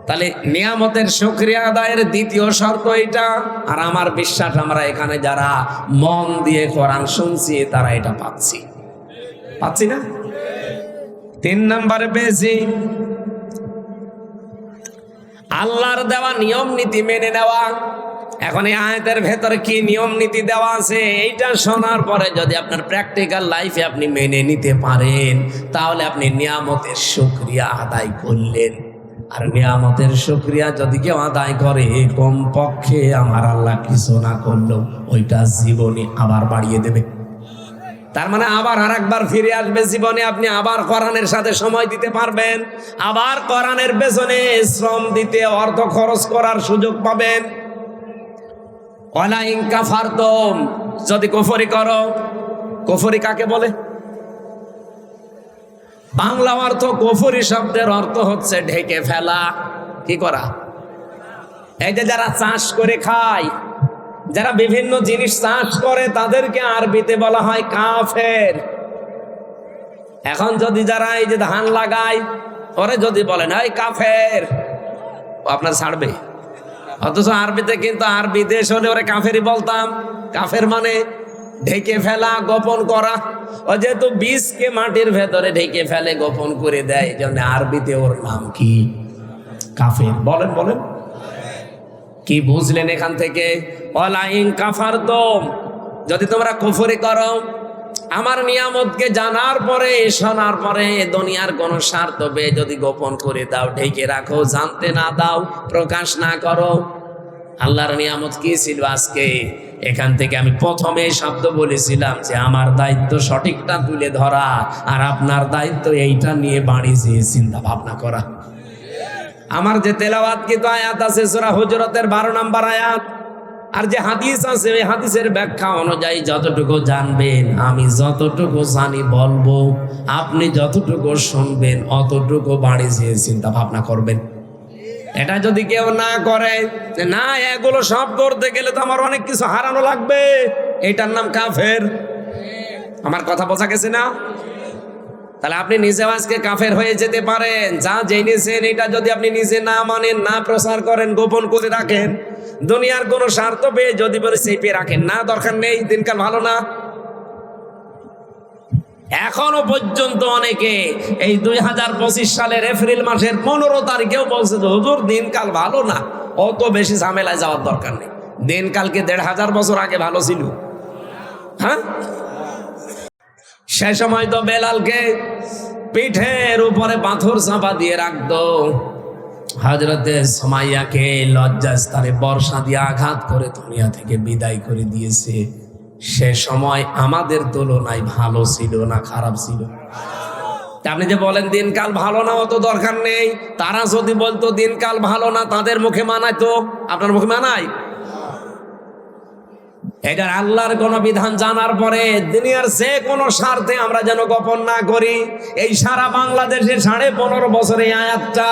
তাহলে নিয়ামতের শুকরিয়া আদায়ের দ্বিতীয় শর্ত এটা। আর আমার বিশ্বাস আমরা এখানে যারা মন দিয়ে কোরআন শুনছি তারা এটা পাচ্ছি না? 3 নম্বরে পেয়েছি আল্লাহর দেওয়া নিয়ম নীতি মেনে নেওয়া। এখন এই আয়াতের ভেতরে কি নিয়ম নীতি দেওয়া আছে এইটা শোনার পরে যদি আপনার প্র্যাকটিক্যাল লাইফে আপনি মেনে নিতে পারেন, তাহলে আপনি নিয়ামতের শুকরিয়া আদায় করলেন। আর নিয়ামতের শুকরিয়া যদি কেউ আদায় করে, কমপক্ষে আমার আল্লাহ কিছু না করলেও ওইটা জীবনে আবার বাড়িয়ে দেবে। তার মানে আবার আর একবার ফিরে আসবে জীবনে, আপনি আবার কোরআনের সাথে সময় দিতে পারবেন, আবার কোরআনের পেছনে শ্রম দিতে, অর্থ খরচ করার সুযোগ পাবেন। ওয়ালা ইন কাফারতুম, যদি কুফরি করো, কুফরি কাকে বলে? বাংলা অর্থ কুফরি শব্দের অর্থ হচ্ছে ঢেকে ফেলা। কি করা? এই যে যারা চাষ করে খায়, যারা বিভিন্ন জিনিস চাষ করে, তাদেরকে আরবিতে বলা হয় কাফের। এখন যদি যারা এই যে ধান লাগায়, ওরে যদি বলেন এই কাফের, ও আপনার ছাড়বে। অথচ আরবিতে কিন্তু, আরবি দেশ হলে ওরে কাফেরই বলতাম। কাফের মানে ঢেকে ফেলা, গোপন করা। ও যেহেতু বীজকে মাটির ভেতরে ঢেকে ফেলে, গোপন করে দেয়, এই জন্য আরবিতে ওর নাম কি? কাফের। বলেন বলেন, কি বুঝলেন এখান থেকে? ওয়ালা ইন কাফারতুম, যদি তোমরা কুফরি করো, আমার নিয়ামতকে জানার পরে, শোনার পরে, দুনিয়ার কোন স্বার্থ পেয়ে যদি গোপন করে দাও, ঢেকে রাখো, জানতে না দাও, প্রকাশ না করো। আল্লাহর নিয়ামত কি ছিল আজকে? এখান থেকে আমি প্রথমে শব্দ বলেছিলাম যে আমার দায়িত্ব সঠিকটা তুলে ধরা, আর আপনার দায়িত্ব এইটা নিয়ে বাড়ি যেয়ে চিন্তা ভাবনা করা। আমার যে তেলাওয়াতকৃত আয়াত আছে সূরা হুজুরাতের 12 নম্বর আয়াত, আর যে হাদিস আছে, ওই হাদিসের ব্যাখ্যা অনুযায়ী যতটুকু জানবেন, আমি যতটুকু জানি বলবো, আপনি যতটুকু শুনবেন অতটুকু বাড়ি যেয়ে চিন্তা ভাবনা করবেন। এটা যদি কেউ না করে, না এগুলো সব করতে গেলে তো আমার অনেক কিছু হারানো লাগবে, এটার নাম কাফের। আমার কথা বোঝা গেছে না? তাহলে আপনি নিজে আজকে কাফের হয়ে যেতে পারেন। যা জেনেছেন এটা যদি আপনি নিজে না মানেন, না প্রচার করেন, গোপন করে রাখেন, দুনিয়ার কোন স্বার্থ পেয়ে যদি বলে চেপে রাখেন, না দরকার নেই, দিনকাল ভালো না। এখনো পর্যন্ত অনেকে এই 2025 সালের এপ্রিল মাসের 15 তারিখেও বলছে যে হুজুর দিনকাল ভালো না, অত বেশি ঝামেলায় যাওয়ার দরকার নেই। দিনকালকে 1500 বছর আগে ভালো ছিল। হ্যাঁ, সে সময় তো বেলালকে পিঠের উপরে পাথর চাপা দিয়ে রাখতো, হযরতে সুমাইয়াকে লজ্জাস্থানে বর্ষা দিয়ে আঘাত করে দুনিয়া থেকে বিদায় করে দিয়েছে। সে সময় আমাদের তুলনায় ভালো ছিল না খারাপ ছিল? আপনি যে বলেন দিনকাল ভালো না, অত দরকার নেই, তারা যদি বলতো দিনকাল ভালো না, তাদের মুখে মানায় তো, আপনার মুখে মানায়? এটা আল্লাহর কোন বিধান জানার পরে দুনিয়ার যে কোনো স্বার্থে আমরা যেন গোপন না করি। এই সারা বাংলাদেশে 15.5 বছর এই আয়াতটা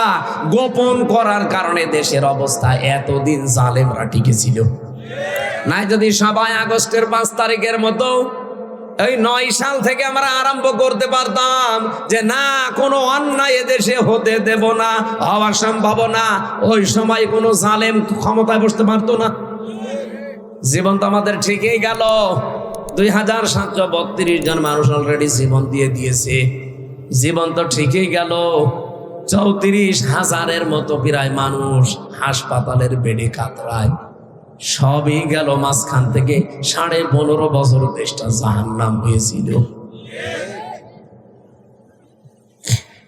গোপন করার কারণে দেশের অবস্থা এতদিন জালেমরা টিকেছিল। নাই যদি সবাই আগস্টের 5 তারিখের মতো এই 9 সাল থেকে আমরা আরম্ভ করতে পারতাম যে না, কোনো অন্যায় এদেশে হতে দেব না, হওয়া সম্ভব না, ওই সময় কোনো জালেম ক্ষমতায় বসতে পারতো না। জীবন তো আমাদের ঠিকই গেল। 2732 জন মানুষ অলরেডি জীবন দিয়ে দিয়েছে। জীবন তো ঠিকই গেল। 34,000-এর মতো প্রায় মানুষ হাসপাতালের বেডে কাতরায়। সবই গেল। মাঝখান থেকে 15.5 বছর দেশটা জাহান্নাম হয়েছিল।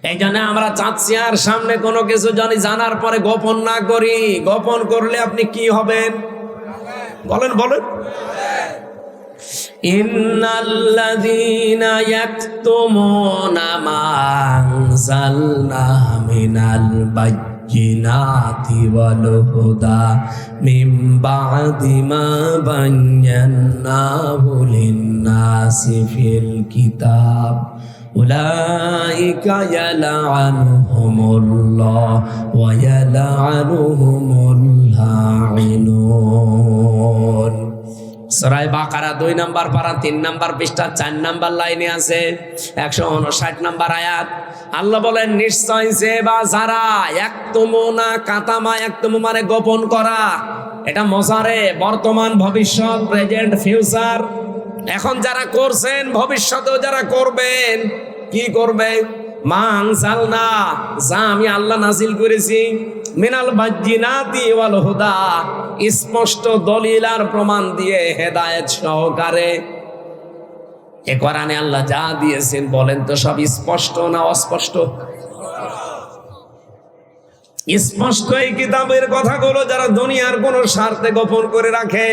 এই জন্য আমরা চাচ্ছি আর সামনে কোনো কিছু জানি জানার পরে গোপন না করি। গোপন করলে আপনি কি হবেন বলেন বলেন। ইন্নাল্লাযীনা ইয়াকতুমুনা মা আনজালনা মিনাল বায়্যিনাতি ওয়াল হুদা মিন বা'দি মা বায়্যানাহু লিন-নাসি ফিল কিতাব উলাইকা ইয়ালআনুহুমুল্লাহ ওয়া ইয়ালআনুহুমুল লাঈনুন। সূরা বাকারা 2 নম্বর পারা 3 নম্বর পৃষ্ঠা 4 নম্বর লাইনে আছে 159 নম্বর আয়াত। আল্লাহ বলেন নিশ্চয় যে বা যারা ইয়াকতুমুনা, কাতামা ইয়াকতুমু মানে গোপন করা। এটা মজারে, বর্তমান, ভবিষ্যৎ, প্রেজেন্ট, ফিউচার। এখন যারা করছেন, ভবিষ্যতেও যারা করবেন। কি করবে? মা আনজালনা, যা আমি আল্লাহ নাজিল করেছি, মিনাল বাজ্জিনাতি ওয়াল হুদা, স্পষ্ট দলিল আর প্রমাণ দিয়ে, হেদায়েত সহকারে। এ কোরআনে আল্লাহ যা দিয়েছেন বলেন তো সব স্পষ্ট না অস্পষ্ট? স্পষ্ট এই কিতাবের কথাগুলো যারা দুনিয়ার কোন স্বার্থে গোপন করে রাখে,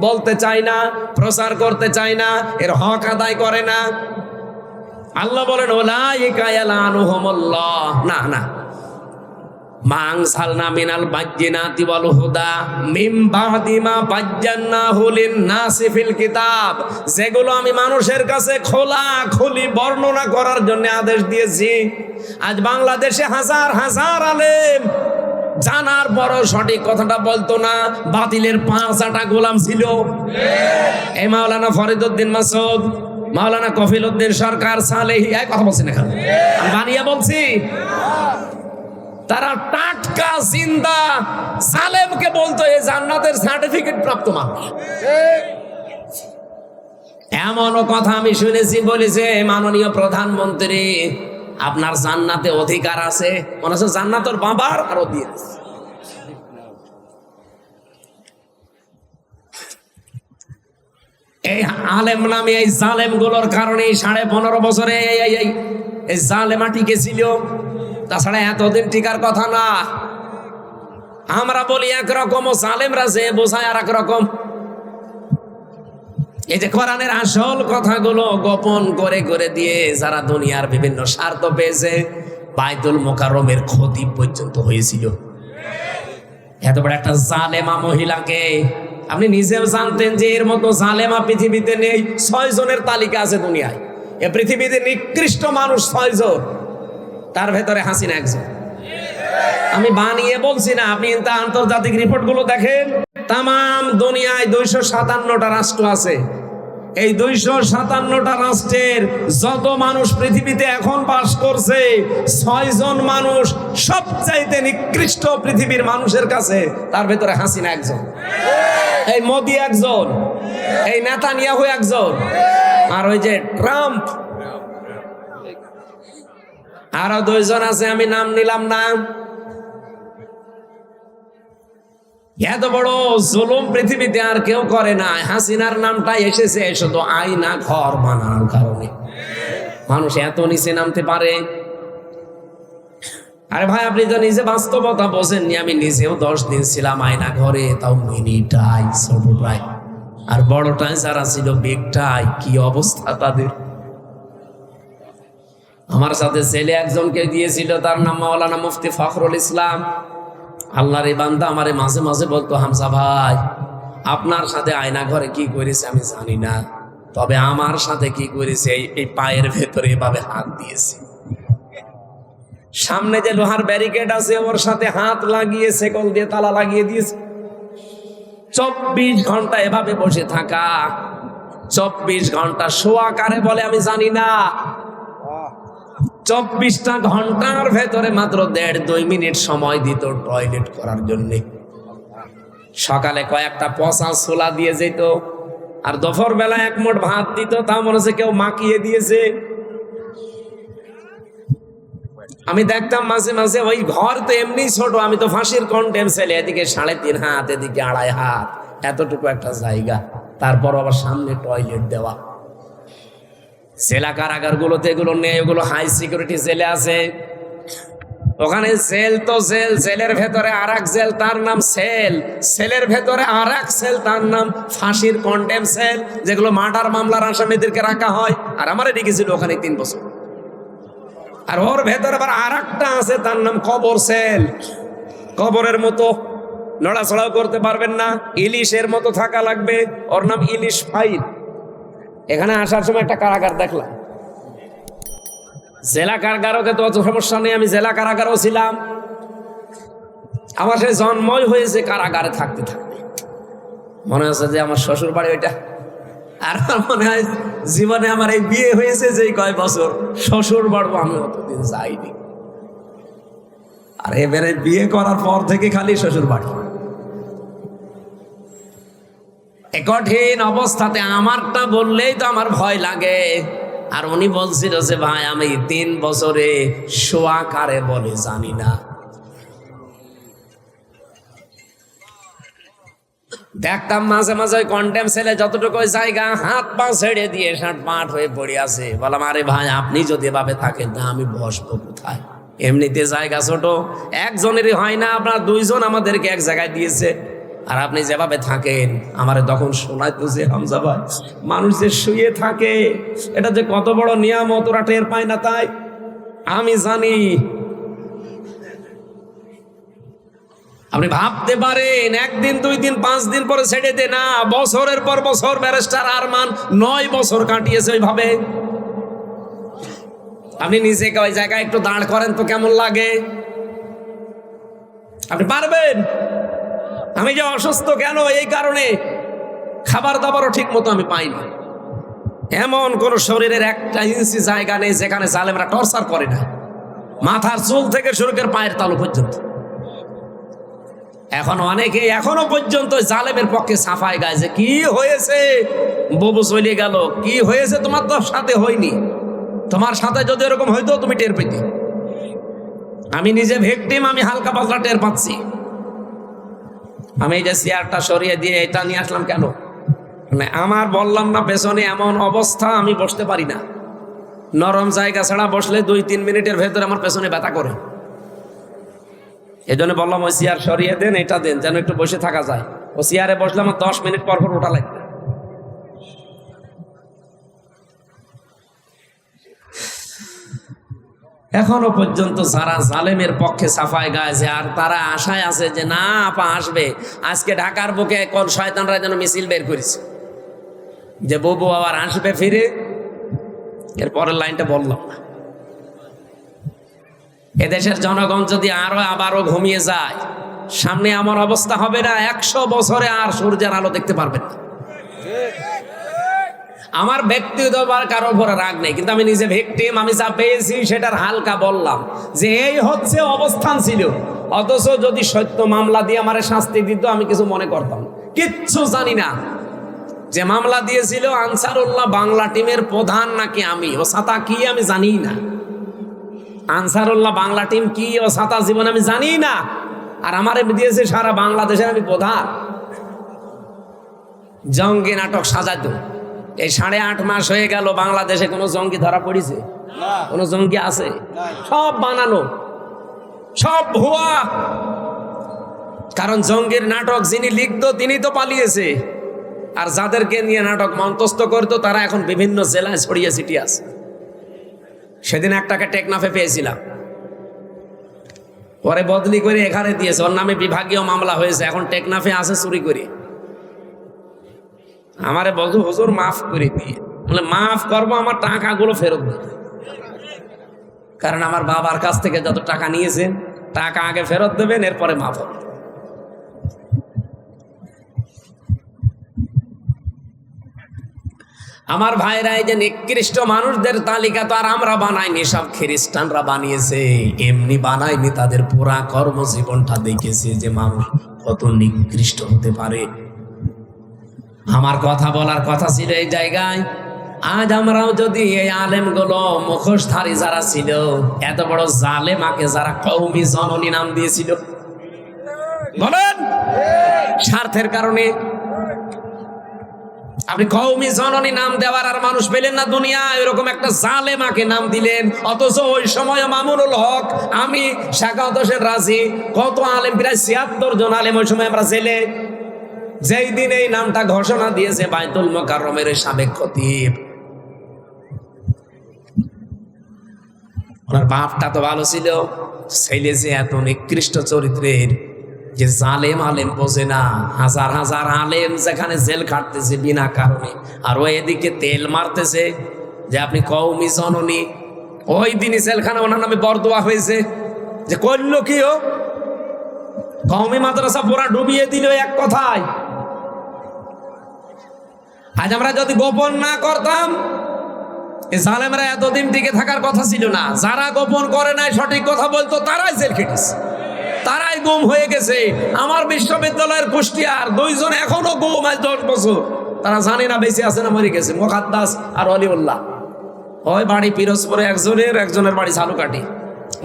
বলতে চায় না, প্রচার করতে চায় না, এর হক আদায় করে না। আল্লাহ বলেন উলাইকা ইয়ালানুহুমুল্লাহ, না না, মা আনজালনা মিনাল বাজ্জিনাতি ওয়াল হুদা মিন বাদি মা বাজ্জানাহু লিন-নাসি ফিল কিতাব, যেগুলো আমি মানুষের কাছে খোলা খুলি বর্ণনা করার জন্য আদেশ দিয়েছি। আজ বাংলাদেশে হাজার হাজার আলেম জানার পরও সঠিক কথাটা বলতো না, বাতিলের পাঁচাটা গোলাম ছিল। এই মাওলানা ফরিদউদ্দিন মাসুদ, মাওলানা কফিল উদ্দিন সরকার, সালেহি, এই কথা বলছি না, আমি বানিয়ে বলছি। তারা টাটকা জিন্দা সালেমকে বলতো এই জান্নাতের সার্টিফিকেট প্রাপ্ত মানুষ। এমনও কথা আমি শুনেছি, বলেছে মাননীয় প্রধানমন্ত্রী আপনার জান্নাতে অধিকার আছে, মনে হচ্ছে জান্নাতের বাবার আরো দিয়ে। এই আলেম নামে এই জালেম গুলোর কারণে 15.5 বছরে এই জালেমা টিকেছিল, তাছাড়া এতদিন টিকার কথা না। আমরা বলি একরকম, জালেমরা যে বোঝায় আর একরকম। এই যে কোরআনের আসল কথাগুলো গোপন করে করে দিয়ে যারা দুনিয়ার বিভিন্ন স্বার্থ পেয়েছে, বাইতুল মোকাররমের ক্ষতি পর্যন্ত হয়েছিল। এত বড় একটা জালেমা মহিলাকে আপনি নিজেও জানতেন যে এর মতো জালেমা পৃথিবীতে নেই। 6 জনের তালিকা আছে দুনিয়ায়, এ পৃথিবীতে নিকৃষ্ট মানুষ 6 জন, তার ভেতরে হাসিনা একজন। আমি বানিয়ে বলছি না, আপনি আন্তর্জাতিক রিপোর্ট গুলো দেখেন। তাম দুনিয়ায় 257টা রাষ্ট্র আছে। এই 257টা রাষ্ট্রের যত মানুষ পৃথিবীতে এখন বাস করছে, 6 জন মানুষ সবচাইতে নিকৃষ্ট পৃথিবীর মানুষের কাছে, তার ভেতরে হাসিনা একজন, এই মোদি একজন, এই নেতানিয়াহু একজন, আর ওই যে ট্রাম্প আরো 2 জন আছে, আমি নাম নিলাম না। এত বড় জুলুম পৃথিবীতে আর কেউ করে না। হাসিনার নামটা এসেছে শুধু আয়না ঘর বানানোর কারণে। মানুষ এত নিচে নামতে পারে? আরে ভাই, আপনি তো নিজে বাস্তবতা বোঝেননি। আমি নিজেও 10 দিন ছিলাম আয়না ঘরে, তাও মিনিটাই, ছোটটাই। আর বড়টাই যারা ছিল, বেগটাই, কি অবস্থা তাদের। আমার সাথে ছেলে একজনকে দিয়েছিল, তার নাম মাওলানা মুফতি ফখরুল ইসলাম। আল্লাহর এই বান্দা আমারে মাঝে মাঝে বলতো, হামজা ভাই আপনার সাথে আয়না ঘরে কি করেছে আমি জানি না, তবে আমার সাথে কি করেছে, এই পায়ের ভেতরে এভাবে হাত দিয়েছে, সামনে যে লোহার ব্যারিকেড আছে ওর সাথে হাত লাগিয়ে সেকল দিয়ে তালা লাগিয়ে দিয়েছে। 24 ঘন্টা এভাবে বসে থাকা, 24 ঘন্টা শোয়া কারে বলে আমি জানি না। 24টা ঘন্টার ভেতরে মাত্র 1.5-2 মিনিট সময় দিত টয়লেট করার জন্য। সকালে কয়েকটা পচা ছোলা দিয়ে যেত, আর দুপুর বেলা 1 মুঠ ভাত দিত, তা মনে হচ্ছে কেউ মাখিয়ে দিয়েছে। আমি দেখতাম মাঝে মাঝে ওই ঘর তো এমনি ছোট, আমি তো ফাঁসির কন্টেম ছেলে, এদিকে 3.5 হাত, এদিকে 2.5 হাত, এতটুকু একটা জায়গা, তারপর আবার সামনে টয়লেট দেওয়া। জেলা কারাগার গুলোতে এগুলো নেই, ওগুলো হাই সিকিউরিটি জেলে আছে। ওখানে জেল তো জেল, জেলের ভেতরে আর এক জেল, তার নাম সেল, সেলের ভেতরে আর এক সেল, তার নাম ফাঁসির কন্টেম সেল, যেগুলো মার্ডার মামলার আসামিদেরকে রাখা হয়। আর আমারে রেখেছিল ওখানে 3 বছর। আর ওর ভেতরে আবার আর একটা আছে, তার নাম কবর সেল। কবরের মতো, নড়াচড়াও করতে পারবেন না, ইলিশের মতো থাকা লাগবে, ওর নাম ইলিশ ফাইল। এখানে আসার সময় একটা কারাগার দেখলাম, জেলা কারাগারকে তো অত সমস্যা নেই, আমি জেলা কারাগারও ছিলাম। আমার সে জন্মই হয়েছে কারাগারে থাকতে থাকতে। মনে হচ্ছে যে আমার শ্বশুর বাড়ি ওইটা। আর মনে হয় জীবনে আমার এই বিয়ে হয়েছে যে কয় বছর, শ্বশুর বাড়ি আমি অতদিন যাইনি। আর এবারে বিয়ে করার পর থেকে খালি শ্বশুর বাড়ি। কঠিন অবস্থাতে আমারটা বললেই তো আমার ভয় লাগে। আর উনি বলছিল যে ভাই আমি 3 বছরে শোয়া কারে বলে জানি না। দেখতাম মাঝে মাঝে কন্টেম ছেলে যতটুকু জায়গা হাত পা ছেড়ে দিয়ে ষাট পাট হয়ে পড়ে আছে। বললাম আরে ভাই আপনি যদি এভাবে থাকেন না আমি বসবো কোথায়? এমনিতে জায়গা ছোট, একজনেরই হয় না, আপনার 2 জন আমাদেরকে এক জায়গায় দিয়েছে। আর আপনি যেভাবে থাকেন আমার তখন শোনায় তো যে হামজা ভাই মানুষ যে শুয়ে থাকে এটা যে কত বড় নিয়ামত ওরা টের পায় না। তাই আমি জানি। আপনি ভাবতে পারেন 1 দিন 2 দিন 5 দিন পরে ছেড়ে দে না, বছরের পর বছর ব্যারিস্টার আরমান 9 বছর কাটিয়েছে ওইভাবে। আপনি নিজেকে ওই জায়গায় একটু দাঁড় করেন তো কেমন লাগে? আপনি পারবেন? আমি যে অসুস্থ কেন? এই কারণে খাবার দাবারও ঠিক মতো আমি পাই না। এমন কোন শরীরের 1 ইঞ্চি জায়গা নেই যেখানে জালেমরা টর্চার করে না, মাথার চুল থেকে শুরু করে পায়ের তালু পর্যন্ত। এখন অনেকে এখনো পর্যন্ত জালেমের পক্ষে সাফাই গায় যে কি হয়েছে, ববু চলে গেল, কি হয়েছে তোমার তো সাথে হয়নি, তোমার সাথে যদি এরকম হইতো তুমি টের পেতে। আমি নিজে ভিকটিম, আমি হালকা পাতলা টের পাচ্ছি। আমি এই যে চেয়ারটা সরিয়ে দিয়ে এটা নিয়ে আসলাম কেন? মানে আমার বললাম না পেছনে এমন অবস্থা আমি বসতে পারি না, নরম জায়গা ছাড়া বসলে 2-3 মিনিটের ভেতরে আমার পেছনে ব্যথা করে। এই জন্য বললাম ওই চেয়ার সরিয়ে দেন, এটা দেন যেন একটু বসে থাকা যায়। ও চেয়ারে বসলে আমার 10 মিনিট পর পর ওঠা লাগবে। এখনো পর্যন্ত যারা জালেমের পক্ষে সাফাই গাইছে আর তারা আশায় আছে যে না আপা আসবে, আজকে ঢাকার বুকে কোন শয়তানরা যেন মিছিল বের করেছে যে ববু আবার আসবে ফিরে। এর পরের লাইনটা বললাম না। এদেশের জনগণ যদি আবারও ঘুমিয়ে যায়, সামনে আমার অবস্থা হবে না, 100 বছরে আর সূর্যের আলো দেখতে পারবেন না। আমার ব্যক্তিগত কারোর উপরে রাগ নেই, কিন্তু আমি নিজে ভিকটিম, আমি যা পেয়েছি সেটার হালকা বললাম যে এই হচ্ছে অবস্থান ছিল। অথচ যদি সত্য মামলা দিয়ে আমারে শাস্তি দিত আমি কিছু মনে করতাম, কিচ্ছু জানি না। যে মামলা দিয়েছিল আনসারুল্লাহ বাংলা টিমের প্রধান নাকি আমি, ও ছাতা কি আমি জানি না। আনসারুল্লাহ বাংলা টিম কি ও ছাতা জীবন আমি জানি না। আর আমারে দিয়েছে সারা বাংলাদেশের আমি প্রধান। জঙ্গি নাটক সাজাতো। এই 8.5 মাস হয়ে গেল বাংলাদেশে কোনো জঙ্গি ধরা পড়েছে? কোনো জঙ্গি আছে? সব বানানো, সব ভুয়া। কারণ জঙ্গির নাটক যিনি লিখতো তিনি তো পালিয়েছে, আর যাদেরকে নিয়ে নাটক মন্তস্থ করতো তারা এখন বিভিন্ন জেলায় ছড়িয়ে ছিটিয়ে আছে। সেদিন একটাকে টেকনাফে পেয়েছিলাম, পরে বদলি করে এখানে দিয়েছে, ওর নামে বিভাগীয় মামলা হয়েছে, এখন টেকনাফে আছে চুরি করে। আমারে বলতো হুজুর মাফ করে দিয়ে, বলে মাফ করবো, আমার টাকাগুলো ফেরত দেবে। কারণ আমার বাবার কাছ থেকে যত টাকা নিয়েছেন টাকা আগে ফেরত দেবেন, এরপরে মাফ হবে। আমার ভাইরা এই যে নিকৃষ্ট মানুষদের তালিকা তো আর আমরা বানাইনি, সব খ্রিস্টানরা বানিয়েছে। এমনি বানায়নি, তাদের পুরা কর্মজীবনটা দেখেছে যে মানুষ কত নিকৃষ্ট হতে পারে। আমার কথা বলার কথা ছিল এই জায়গায়, আজ আমরাও যদি এই আলেমগুলো মুখোশধারী যারা ছিল, এত বড় জালেমাকে যারা কওমি জননী নাম দিয়েছিল, বলেন স্বার্থের কারণে আপনি কওমি জননী নাম দেওয়ার আর মানুষ পেলেন না দুনিয়ায়, এরকম একটা জালেমাকে নাম দিলেন। অথচ ওই সময় মামুনুল হক, আমি শাকাওয়াত হোসেন রাজি, কত আলেম, প্রায় 76 জন আলেম ওই সময় আমরা জেলে। যেই দিন এই নামটা ঘোষণা দিয়েছে বাইতুল মোকাররমের সাবেক খতিব, ওনার বাপটা তো ভালো ছিল, ছেলে যে এত নিকৃষ্ট চরিত্রের যে জালেম আলেম বোঝে না। হাজার হাজার আলেম যেখানে জেল খাটতেছে বিনা কারণে, আর ও এদিকে তেল মারতেছে যে আপনি কওমি জননী। ওই দিনই জেলখানে ওনার নামে বরদোয়া হয়েছে যে করলো কি, ও কওমি মাদ্রাসা পুরা ডুবিয়ে দিল এক কথায়। আজ আমরা যদি গোপন না করতাম, এই জালেমরা এতদিন টিকে থাকার কথা ছিল না। যারা গোপন করে নাই, সঠিক কথা বলতো, তারাই জেল খেটেছে, তারাই গুম হয়ে গেছে। আমার বিশ্ববিদ্যালয়ের কুষ্টিয়ার 2 জন এখনো গুম, আজ 10 বছর। তারা জানে না বেঁচে আছে না মরে গেছে, মুকাদ্দাস আর অলিউল্লাহ। ওই বাড়ি পিরোজপুরে একজনের বাড়ি ঝালুকাঠি,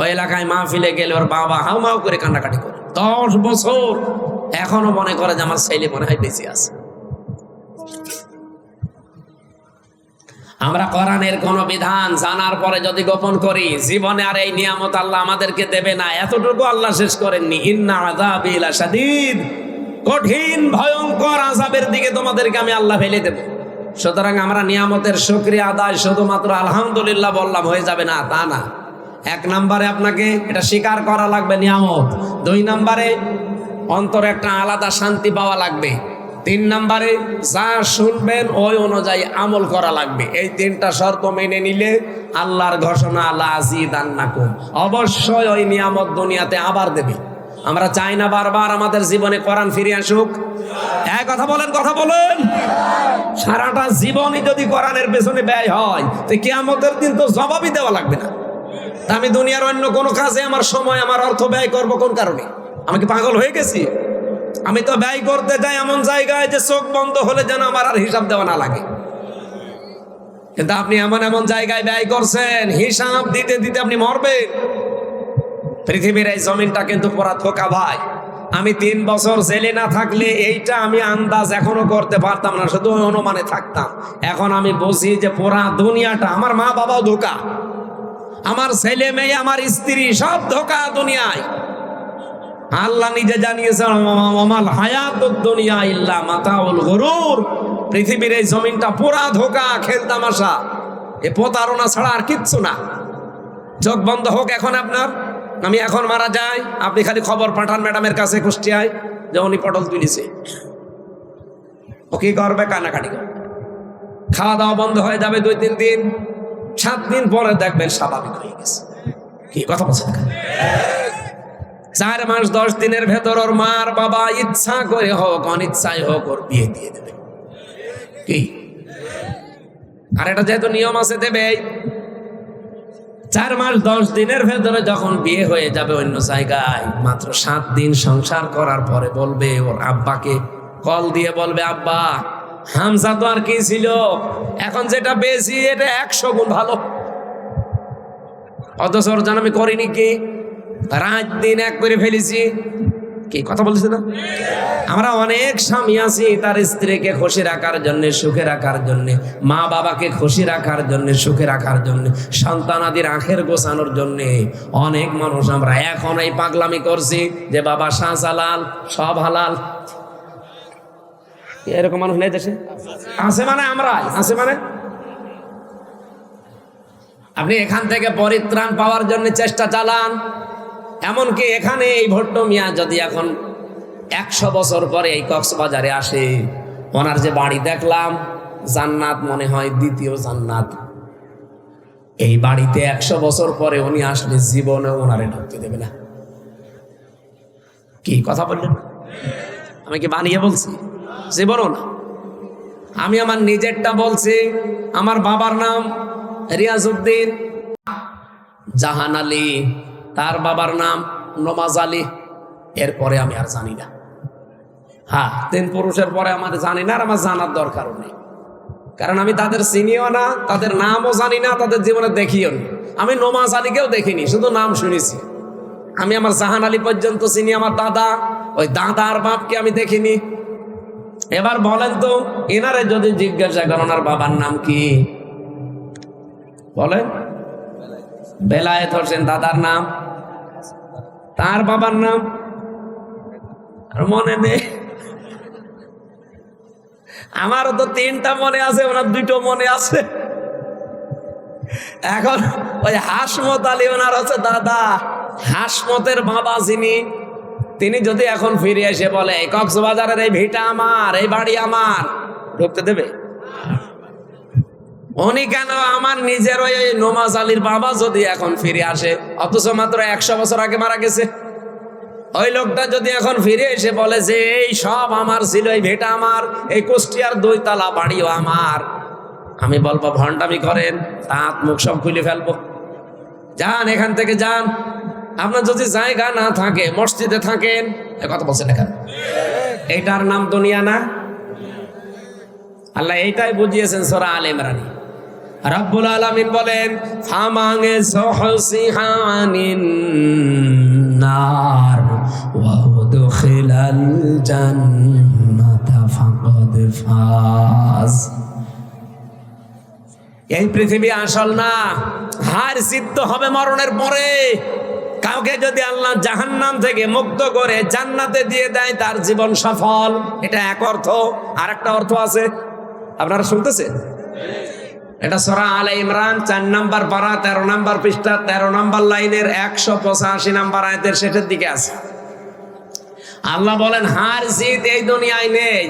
ওই এলাকায় মাহফিলে গেলে ওর বাবা হাউ মাউ করে কান্নাকাটি করে 10 বছর, এখনো মনে করে যে আমার ছেলে মনে হয় বেঁচে আছে। আমরা কোরআনের কোন বিধান জানার পরে যদি গোপন করি, জীবনে আর এই নিয়ামত আল্লাহ আমাদেরকে দেবে না, এতটুকু আল্লাহ শেষ করেননি। ইন্না আযাবি লাশাদীদ, কঠিন ভয়ঙ্কর আযাবের দিকে তোমাদেরকে আমি আল্লাহ ফেলে দেব। সুতরাং আমরা নিয়ামতের শুকরিয়া আদায় শুধুমাত্র আলহামদুলিল্লাহ বললাম হয়ে যাবে না, তা না। 1 নম্বরে আপনাকে এটা স্বীকার করা লাগবে নিয়ামত। 2 নম্বরে অন্তরে একটা আলাদা শান্তি পাওয়া লাগবে। 3 নম্বরে যা শুনবেন ওই অনুযায়ী আমল করা লাগবে। এই 3টা শর্ত মেনে নিলে আল্লাহর ঘোষণা লা আযীদান্নাকুম, অবশ্যই ওই নিয়ামত দুনিয়াতে আবার দেবে। আমরা চাই না বারবার আমাদের জীবনে কোরআন ফিরে আসুক? এক কথা বলেন, কথা বলেন। সারাটা জীবনই যদি কোরআনের পেছনে ব্যয় হয় তো কিয়ামতের দিন তো জবাবই দেওয়া লাগবে না। আমি দুনিয়ার অন্য কোনো কাজে আমার সময় আমার অর্থ ব্যয় করব কোন কারণে? আমি কি পাগল হয়ে গেছি? আমি তো ব্যয় করতে যাই এমন জায়গায় যে চোখ বন্ধ হলে যেন আমার আর হিসাব দেওয়া না লাগে। কিন্তু আপনি এমন এমন জায়গায় ব্যয় করছেন, হিসাব দিতে দিতে আপনি মরবেন। পৃথিবীর এই জমিনটা কিন্তু পুরা ধোঁকা ভাই। আমি 3 বছর জেলে না থাকলে এইটা আমি আন্দাজ এখনো করতে পারতাম না, শুধু অনুমানে থাকতাম। এখন আমি বুঝি যে পুরা দুনিয়াটা, আমার মা বাবাও ধোঁকা, আমার ছেলে মেয়ে আমার স্ত্রী সব ধোঁকা দুনিয়ায়। আল্লাহ নিজে জানিয়েছেন ওমাল হায়াতুদ দুনিয়া ইল্লা মাতাউল গুরুর, পৃথিবীর এই জমিনটা পুরা ধোঁকা, খেল তামাশা, এ প্রতারণা ছাড়া আর কিচ্ছু না। চোখ বন্ধ হোক এখন আপনার, আমি এখন মারা যাই, আপনি খালি খবর পাঠান ম্যাডামের কাছে কুষ্টিয়ায় যে উনি পটল তুলেছে, ও কি করবে? কান্নাকাটি করবে। খাওয়া দাওয়া বন্ধ হয়ে যাবে 2-3 দিন, 7 দিন পরে দেখবেন স্বাভাবিক হয়ে গেছে। কি কথা বলছেন? 4 মাস 10 দিনের ভেতর ওর মার বাবা ইচ্ছা করে হোক অনিচ্ছায় হোক ওর বিয়ে দিয়ে দেবে। কি? আর এটা যেহেতু নিয়ম আছে দেবে। 4 মাস 10 দিনের ভেতরে যখন বিয়ে হয়ে যাবে অন্য জায়গায়, মাত্র 7 দিন সংসার করার পরে বলবে ওর আব্বাকে কল দিয়ে বলবে, আব্বা হামজা তো আর কি ছিল, এখন যেটা পেয়েছি এটা 100 গুণ ভালো। অথচ ওর জন্য আমি করিনি কি, রাত দিন এক করে ফেলেছি। কি কথা বলছে না? আমরা অনেক স্বামী আছি তার স্ত্রীকে খুশি রাখার জন্য, সুখে রাখার জন্য, মা বাবাকে খুশি রাখার জন্য, সুখে রাখার জন্য, সন্তানাদির আখের গোছানোর জন্য অনেক মানুষ আমরা এখন এই পাগলামি করছি যে বাবা শাহজালাল সব হালাল। এরকম মানুষ নেই দেশে? আছে মানে আমরা আছে মানে আপনি এখান থেকে পরিত্রাণ পাওয়ার জন্য চেষ্টা চালান। এমনকি এখানে এই ভট্ট মিয়া যদি এখন 100 বছর পরে এই কক্সবাজারে আসে, ওনার যে বাড়ি দেখলাম জান্নাত মনে হয়, দ্বিতীয় জান্নাত। এই বাড়িতে 100 বছর পরে উনি আসলে জীবনে ওনারে ঢুকতে দেবে না। কি কথা বললেন? আমি কি বানিয়ে বলছি? জীবনও না। আমি আমার নিজেরটা বলছি। আমার বাবার নাম রিয়াজউদ্দিন জাহান আলী, তার বাবার নাম নমাজ আলী। এরপরে আমি আর জানি না। হ্যাঁ, 3 পুরুষের পরে আমার জানি না, আর আমার জানার দরকারও নেই, কারণ আমি তাদের চিনিও না, তাদের নামও জানি না, তাদের জীবনে দেখিও নি। আমি নমাজ আলীকেও দেখিনি, শুধু নাম শুনেছি। আমি আমার জাহান আলী পর্যন্ত চিনি, আমার দাদা, ওই দাদার বাপকে আমি দেখিনি। এবার বলেন তো, এনারে যদি জিজ্ঞাসা করেন ওনার বাবার নাম কি, বলেন? বেলায়েত হোসেন দাদার নাম, তার বাবার নাম আর মনে নেই। আমারও তো 3টা মনে আছে, ওনার 2টো মনে আছে। এখন ওই হাসমত আলী ওনার হচ্ছে দাদা, হাসমতের বাবা যিনি, তিনি যদি এখন ফিরে এসে বলে এই কক্সবাজারের এই ভিটা আমার, এই বাড়ি আমার, ঢুকতে দেবে? উনি কেন, আমার নিজের ওই নমাজ আলীর বাবা যদি এখন ফিরে আসে, অথচ মাত্র 100 বছর আগে মারা গেছে, ওই লোকটা যদি এখন ফিরে এসে বলে যে এই সব আমার ছিল, এই ভেটা আমার, এই কুষ্টিয়ার 2 তলা বাড়িও আমার, আমি বলবো ভণ্ডামি করেন, দাঁত মুখ সব খুলে ফেলবো। যান এখান থেকে যান। আপনার যদি জায়গা না থাকে, মসজিদে থাকেন, কথা বলছেন এখানে, এইটার নাম দুনিয়া না? আল্লাহ এইটাই বুঝিয়েছেন সূরা আলে ইমরানে, রাব্বুল আলামিন বলেন ফামাঙে সহসিহানিন নার ওয়া উদখিলাল জান্নাতা ফাকাদ ফাজ। এই পৃথিবী আসল না, হার জিত হবে মরণের পরে। কাউকে যদি আল্লাহ জাহান্নাম থেকে মুক্ত করে জান্নাতে দিয়ে দেয় তার জীবন সফল, এটা এক অর্থ। আর একটা অর্থ আছে, আপনারা শুনতেছেন? এটা সূরা আলে ইমরান 4 নম্বর পারা 13 নম্বর পৃষ্ঠা 13 নম্বর লাইনের 185 নম্বর আয়াতের শেষের দিকে আছে। আল্লাহ বলেন হার জিত এই দুনিয়ায় নেই,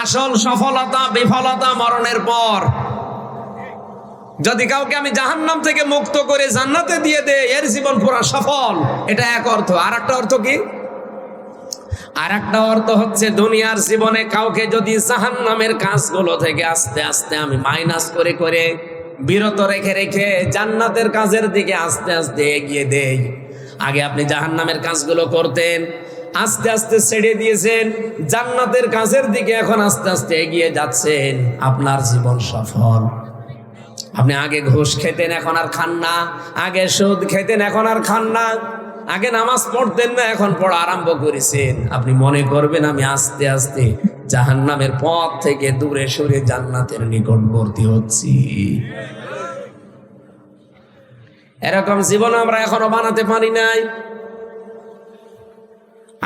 আসল সফলতা বিফলতা মরণের পর। যদি কাউকে আমি জাহান্নাম থেকে মুক্ত করে জান্নাতে দিয়ে দেই এর জীবন পুরো সফল, এটা এক অর্থ। আর একটা অর্থ কি? আর একটা অর্থ হচ্ছে দুনিয়ার জীবনে কাউকে যদি জাহান্নামের কাজগুলো থেকে আস্তে আস্তে আমি মাইনাস করে করে বিরত রেখে রেখে জান্নাতের কাজের দিকে আস্তে আস্তে এগিয়ে দেই। আগে আপনি জাহান্নামের কাজগুলো করতেন, আস্তে আস্তে ছেড়ে দিয়েছেন, জান্নাতের কাজের দিকে এখন আস্তে আস্তে এগিয়ে যাচ্ছেন, আপনার জীবন সফল। আপনি আগে ঘুষ খেতেন, এখন আর খান না। আগে সুদ খেতেন, এখন আর খান না। আগে নামাজ পড়তেন না, এখন পড়া আরম্ভ করেছেন। আপনি মনে করবেন আমি আস্তে আস্তে জাহান্নামের পথ থেকে দূরে সরে জান্নাতের নিকটবর্তী হচ্ছি। এরকম জীবন আমরা এখনো বানাতে পারি নাই।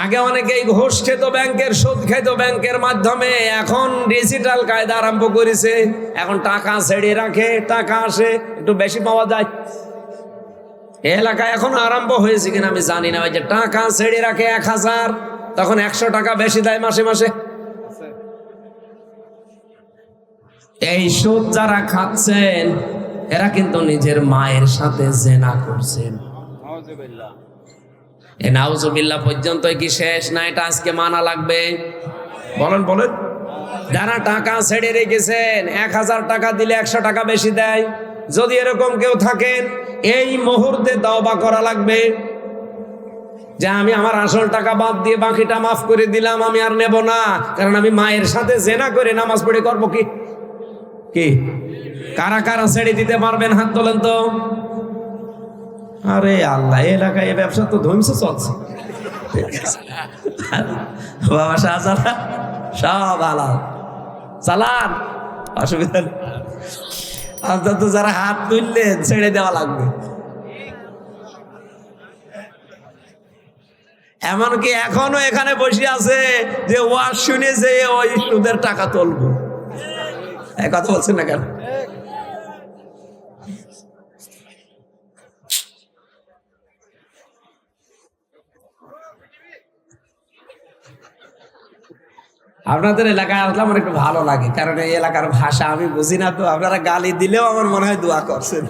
আগে অনেকেই ঘুষ খেত ব্যাংকের, সুদ খেত ব্যাংকের মাধ্যমে, এখন ডিজিটাল কায়দা আরম্ভ করেছে। এখন টাকা ছেড়ে রাখে, টাকা আসে, একটু বেশি পাওয়া যায়। এলাকায় এখন আরম্ভ হয়েছে কিনা আমি জানি না, ওই যে টাকা ছেড়ে রাখে 1000, তখন 100 টাকা বেশি দেয় মাসে মাসে। এই সুদ যারা খাচ্ছেন এরা কিন্তু নিজের মায়ের সাথে জেনা করছেন। এ নাউজুবিল্লাহ পর্যন্ত কি শেষ না? এটা আজকে মানা লাগবে। বলেন বলেন। যারা টাকা ছেড়ে রেখেছেন, 1000 টাকা দিলে 100 টাকা বেশি দেয়। যদি এরকম কেউ থাকেন এই মুহূর্তে তওবা করা লাগবে যে আমি আমার আসল টাকা বাদ দিয়ে বাকিটা মাফ করে দিলাম, আমি আর নেব না। কারণ আমি মায়ের সাথে জেনা করে নামাজ পড়ে করবো কি? কি কারা কারা ছেড়ে দিতে পারবেন? হাত তোলেন তো। আরে আল্লাহ, এলাকায় এই ব্যবসা তো ধ্বংস চলছে। বাবা শাহজালাল সব আলাল চালান, অসুবিধা নেই। অন্তত যারা হাত তুললেন ছেড়ে দেওয়া লাগবে। এমনকি এখনো এখানে বসে আছে যে ওয়াজ শুনে যে ওই সুদের টাকা তুলবো। কথা বলছেন না কেন? আপনাদের এলাকায় আসলে আমার একটু ভালো লাগে, কারণ এই এলাকার ভাষা আমি বুঝি না তো। আপনারা গালি দিলেও আমার মনে হয় দোয়া করছেন।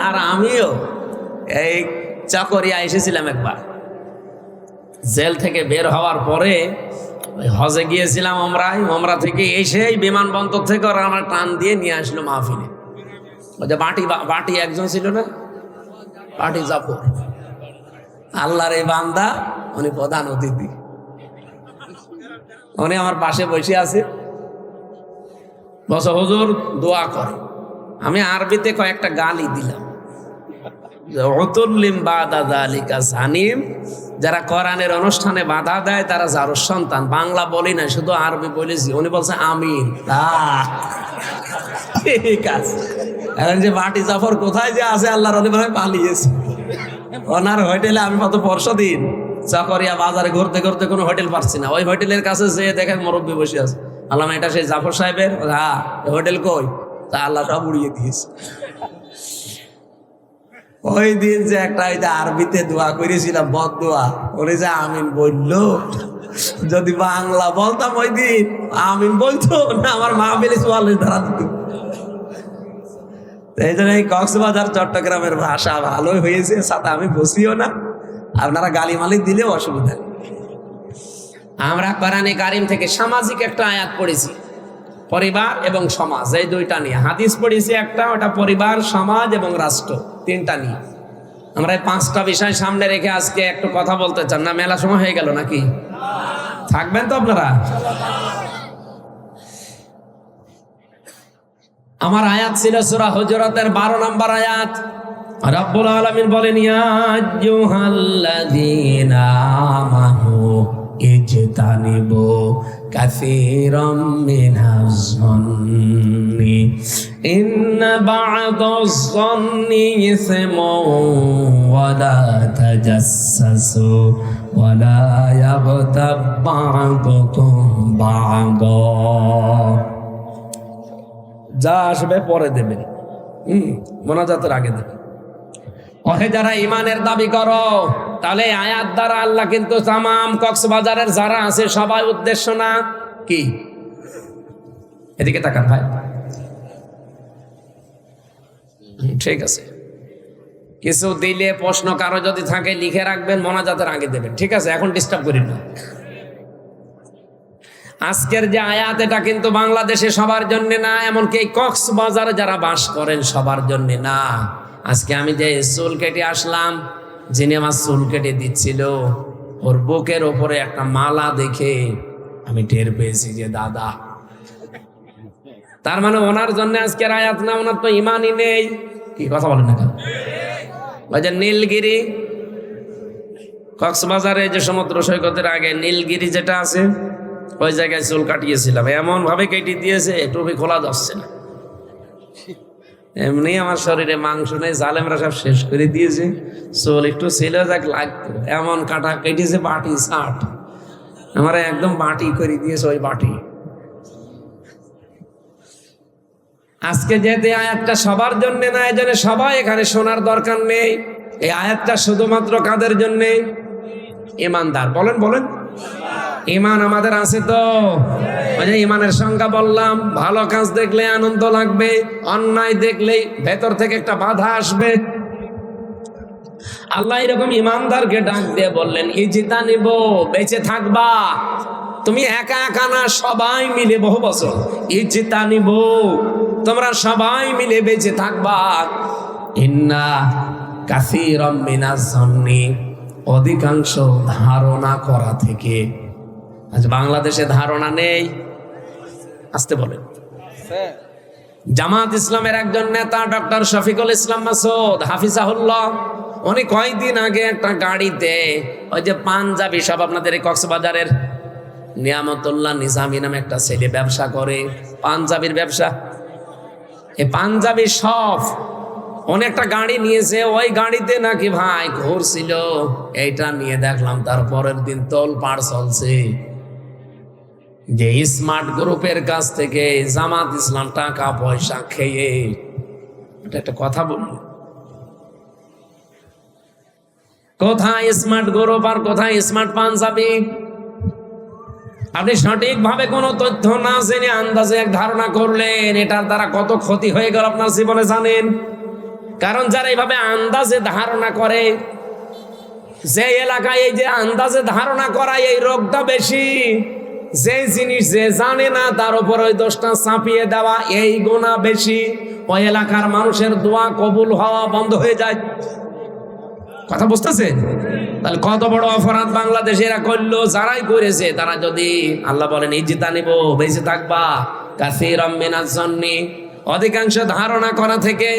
আর আমিও এই চকরিয়া এসেছিলাম একবার, জেল থেকে বের হওয়ার পরে হজে গিয়েছিলাম ওমরায়। ওমরা থেকে এসেই বিমানবন্দর থেকে ওরা আমার টান দিয়ে নিয়ে আসলো মাহফিলে। ওই যে বাটি একজন ছিল না, বাটি জাফর, আল্লাহর এই বান্দা, উনি প্রধান অতিথি। উনি আমার পাশে বসে আছে, বস হুজুর দোয়া করে। আমি আরবিতে কয়েকটা গালি দিলাম, যারা কোরআনের অনুষ্ঠানে বাধা দেয় তারা যারো সন্তান। বাংলা বলি না, শুধু আরবি বলেছি। উনি বলছে আমিন। ঠিক আছে। এখন যে বাটি জাফর কোথায় যে আছে আল্লাহর অলি ভাবে পালিয়েছে। ওনার হোটেলে আমি কত পরশু দিন চকরিয়া বাজারে ঘুরতে ঘুরতে কোনো হোটেল পাচ্ছি না। ওই হোটেলের কাছে যে দেখেন মুরব্বী বসে আছে। আল্লাহ এটা সেই জাফর সাহেবের? হ্যাঁ। হোটেল কই? তা আল্লাহ সব উড়িয়ে দিয়েছে। ওই দিন যে একটা আরবিতে দোয়া করেছিলাম, বদ দোয়া, উনি যে আমিন বললো, যদি বাংলা বলতাম ওই দিন আমিন বলতো না, আমার মা বেলে চুয়াল্লিশ ধারা দিত। এই জন্য এই কক্সবাজার চট্টগ্রামের ভাষা ভালোই হয়েছে, সাথে আমি বসিও না। আপনারা গালি মালিক দিলেও অসুবিধা নেই। আমরা কোরআনে কারিম থেকে সামাজিক একটা আয়াত পড়েছি, পরিবার এবং সমাজ, এই দুইটা নিয়ে। হাদিস পড়েছি একটা, ওটা পরিবার, সমাজ এবং রাষ্ট্র, তিনটা নিয়ে। আমরা এই 5টা বিষয় সামনে রেখে আজকে একটু কথা বলতে চান। না মেলা সময় হয়ে গেল নাকি? থাকবেন তো আপনারা? আমার আয়াত ছিল সূরা হুজুরাতের 12 নম্বর আয়াত। রব্বুল আলামিন বলেন, ইয়া আইয়ুহাল্লাযীনা আমানু ইজতানিবু কাসীরাম মিনাজ যন্নি ইন্না বা'দাজ-যন্নি ইসমুন ওয়া লা তাজাসসু ওয়া লা ইয়াগতাব বা'দুকুম বা'দা। যা আসবে পরে দেবেন, মোনাজাতের আগে দেবেন। ওহে যারা ইমানের দাবি করো, তাহলে আয়াত দ্বারা আল্লাহ কিন্তু তামাম কক্সবাজারের যারা আছে সবাই উদ্দেশ্য না কি? এদিকে তাকান ভাই, ঠিক আছে। কিছু দিলে প্রশ্ন কারো যদি থাকে লিখে রাখবেন, মোনাজাতের আগে দেবেন, ঠিক আছে? এখন ডিস্টার্ব করেন না। আজকের যে আয়াত, এটা কিন্তু বাংলাদেশে সবার জন্য না, এমনকি এই কক্সবাজারে যারা বাস করেন সবার জন্য না। আজকে আমি যে চুল কেটে আসলাম, যিনি আমার চুল কেটে দিচ্ছিল, ওর বুকের ওপরে একটা মালা দেখে আমি টের পেয়েছি যে দাদা। তার মানে ওনার জন্য আজকের আয়াত না, ওনার তো ইমানই নেই। কি কথা বলেন না কেন? ওই যে নীলগিরি, কক্সবাজারে যে সমুদ্র সৈকতের আগে নীলগিরি যেটা আছে, ওই জায়গায় চুল কাটিয়েছিলাম। এমন ভাবে কেটে দিয়েছে টুপি খোলা যাচ্ছে না। এমনি আমার শরীরে মাংস নেই, জালেমরা সব শেষ করে দিয়েছে। চুল একটু ছিল যাক লাগতো, এমন কাটা কেটেছে বাটি ষাট, আমার একদম বাটি করে দিয়েছে ওই বাটি। আজকে যেহেতু আয়াতটা সবার জন্য না, এই জন্য সবাই এখানে শোনার দরকার নেই। এই আয়াতটা শুধুমাত্র কাদের জন্যে? ইমানদার। বলেন বলেন, ইমান আমাদের আছে তো? ইমানের সংজ্ঞা বললাম, ভালো কাজ দেখলে আনন্দ লাগবে, অন্যায় দেখলেই ভেতর থেকে একটা বাধা আসবে। আল্লাহ এরকম ইমানদারকে ডাক দিয়ে বললেন, ইজতানিব, বেঁচে থাকবা। তুমি একা একা না, সবাই মিলে বহু বছর। ইজতানিব, তোমরা সবাই মিলে বেঁচে থাকবা। ইন্না কাসীরাম মিনাজ যন্নি, অধিকাংশ ধারণা করা থেকে। আজ বাংলাদেশে ধারণা নেই, আসতে বলেন। জামাত ইসলামের একজন নেতা ডক্টর শফিকুল ইসলাম মাসুদ হাফিজাহুল্লাহ, উনি কয়েকদিন আগে একটা গাড়িতে ওই যে পাঞ্জাবি সব, আপনাদের এই কক্সবাজারের নিয়ামতুল্লাহ নিজামী নামে একটা ছেলে ব্যবসা করে, পাঞ্জাবির ব্যবসা। এই পাঞ্জাবি সব উনি একটা গাড়ি নিয়েছে, ওই গাড়িতে নাকি ভাই ঘুরছিল। এইটা নিয়ে দেখলাম তার পরের দিন তোলপাড় চলছে যে স্মার্ট গ্রুপের কাছ থেকে জামাত ইসলাম টাকা পয়সা খেয়ে। এটা একটা কথা বলল, কোথায় স্মার্ট গ্রুপ আর কোথায় স্মার্ট পাঞ্জাবি? আপনি সঠিকভাবে কোনো তথ্য না জেনে আন্দাজে এক ধারণা করলেন, এটার দ্বারা কত ক্ষতি হয়ে গেল আপনার জীবনে জানেন? কারণ যারা এইভাবে আন্দাজে ধারণা করে, যে এলাকায় এই যে আন্দাজে ধারণা করা, এই রোগটা বেশি। যে জিনিস যে জানে না তার উপর ওই দোষটা চাপিয়ে দেওয়া, এই গুনাহ বেশি। ওই এলাকার মানুষের দোয়া কবুল হওয়া বন্ধ হয়ে যায়। কথা বুঝতেছে? তাহলে কত বড় অপরাধ বাংলাদেশে এরা করলো। যারাই করেছে তারা যদি, আল্লাহ বলেন ইজতানিব, বেঁচে থাকবা, কাসীরাম মিনাজ যন্নি, অধিকাংশ ধারণা করা থেকে।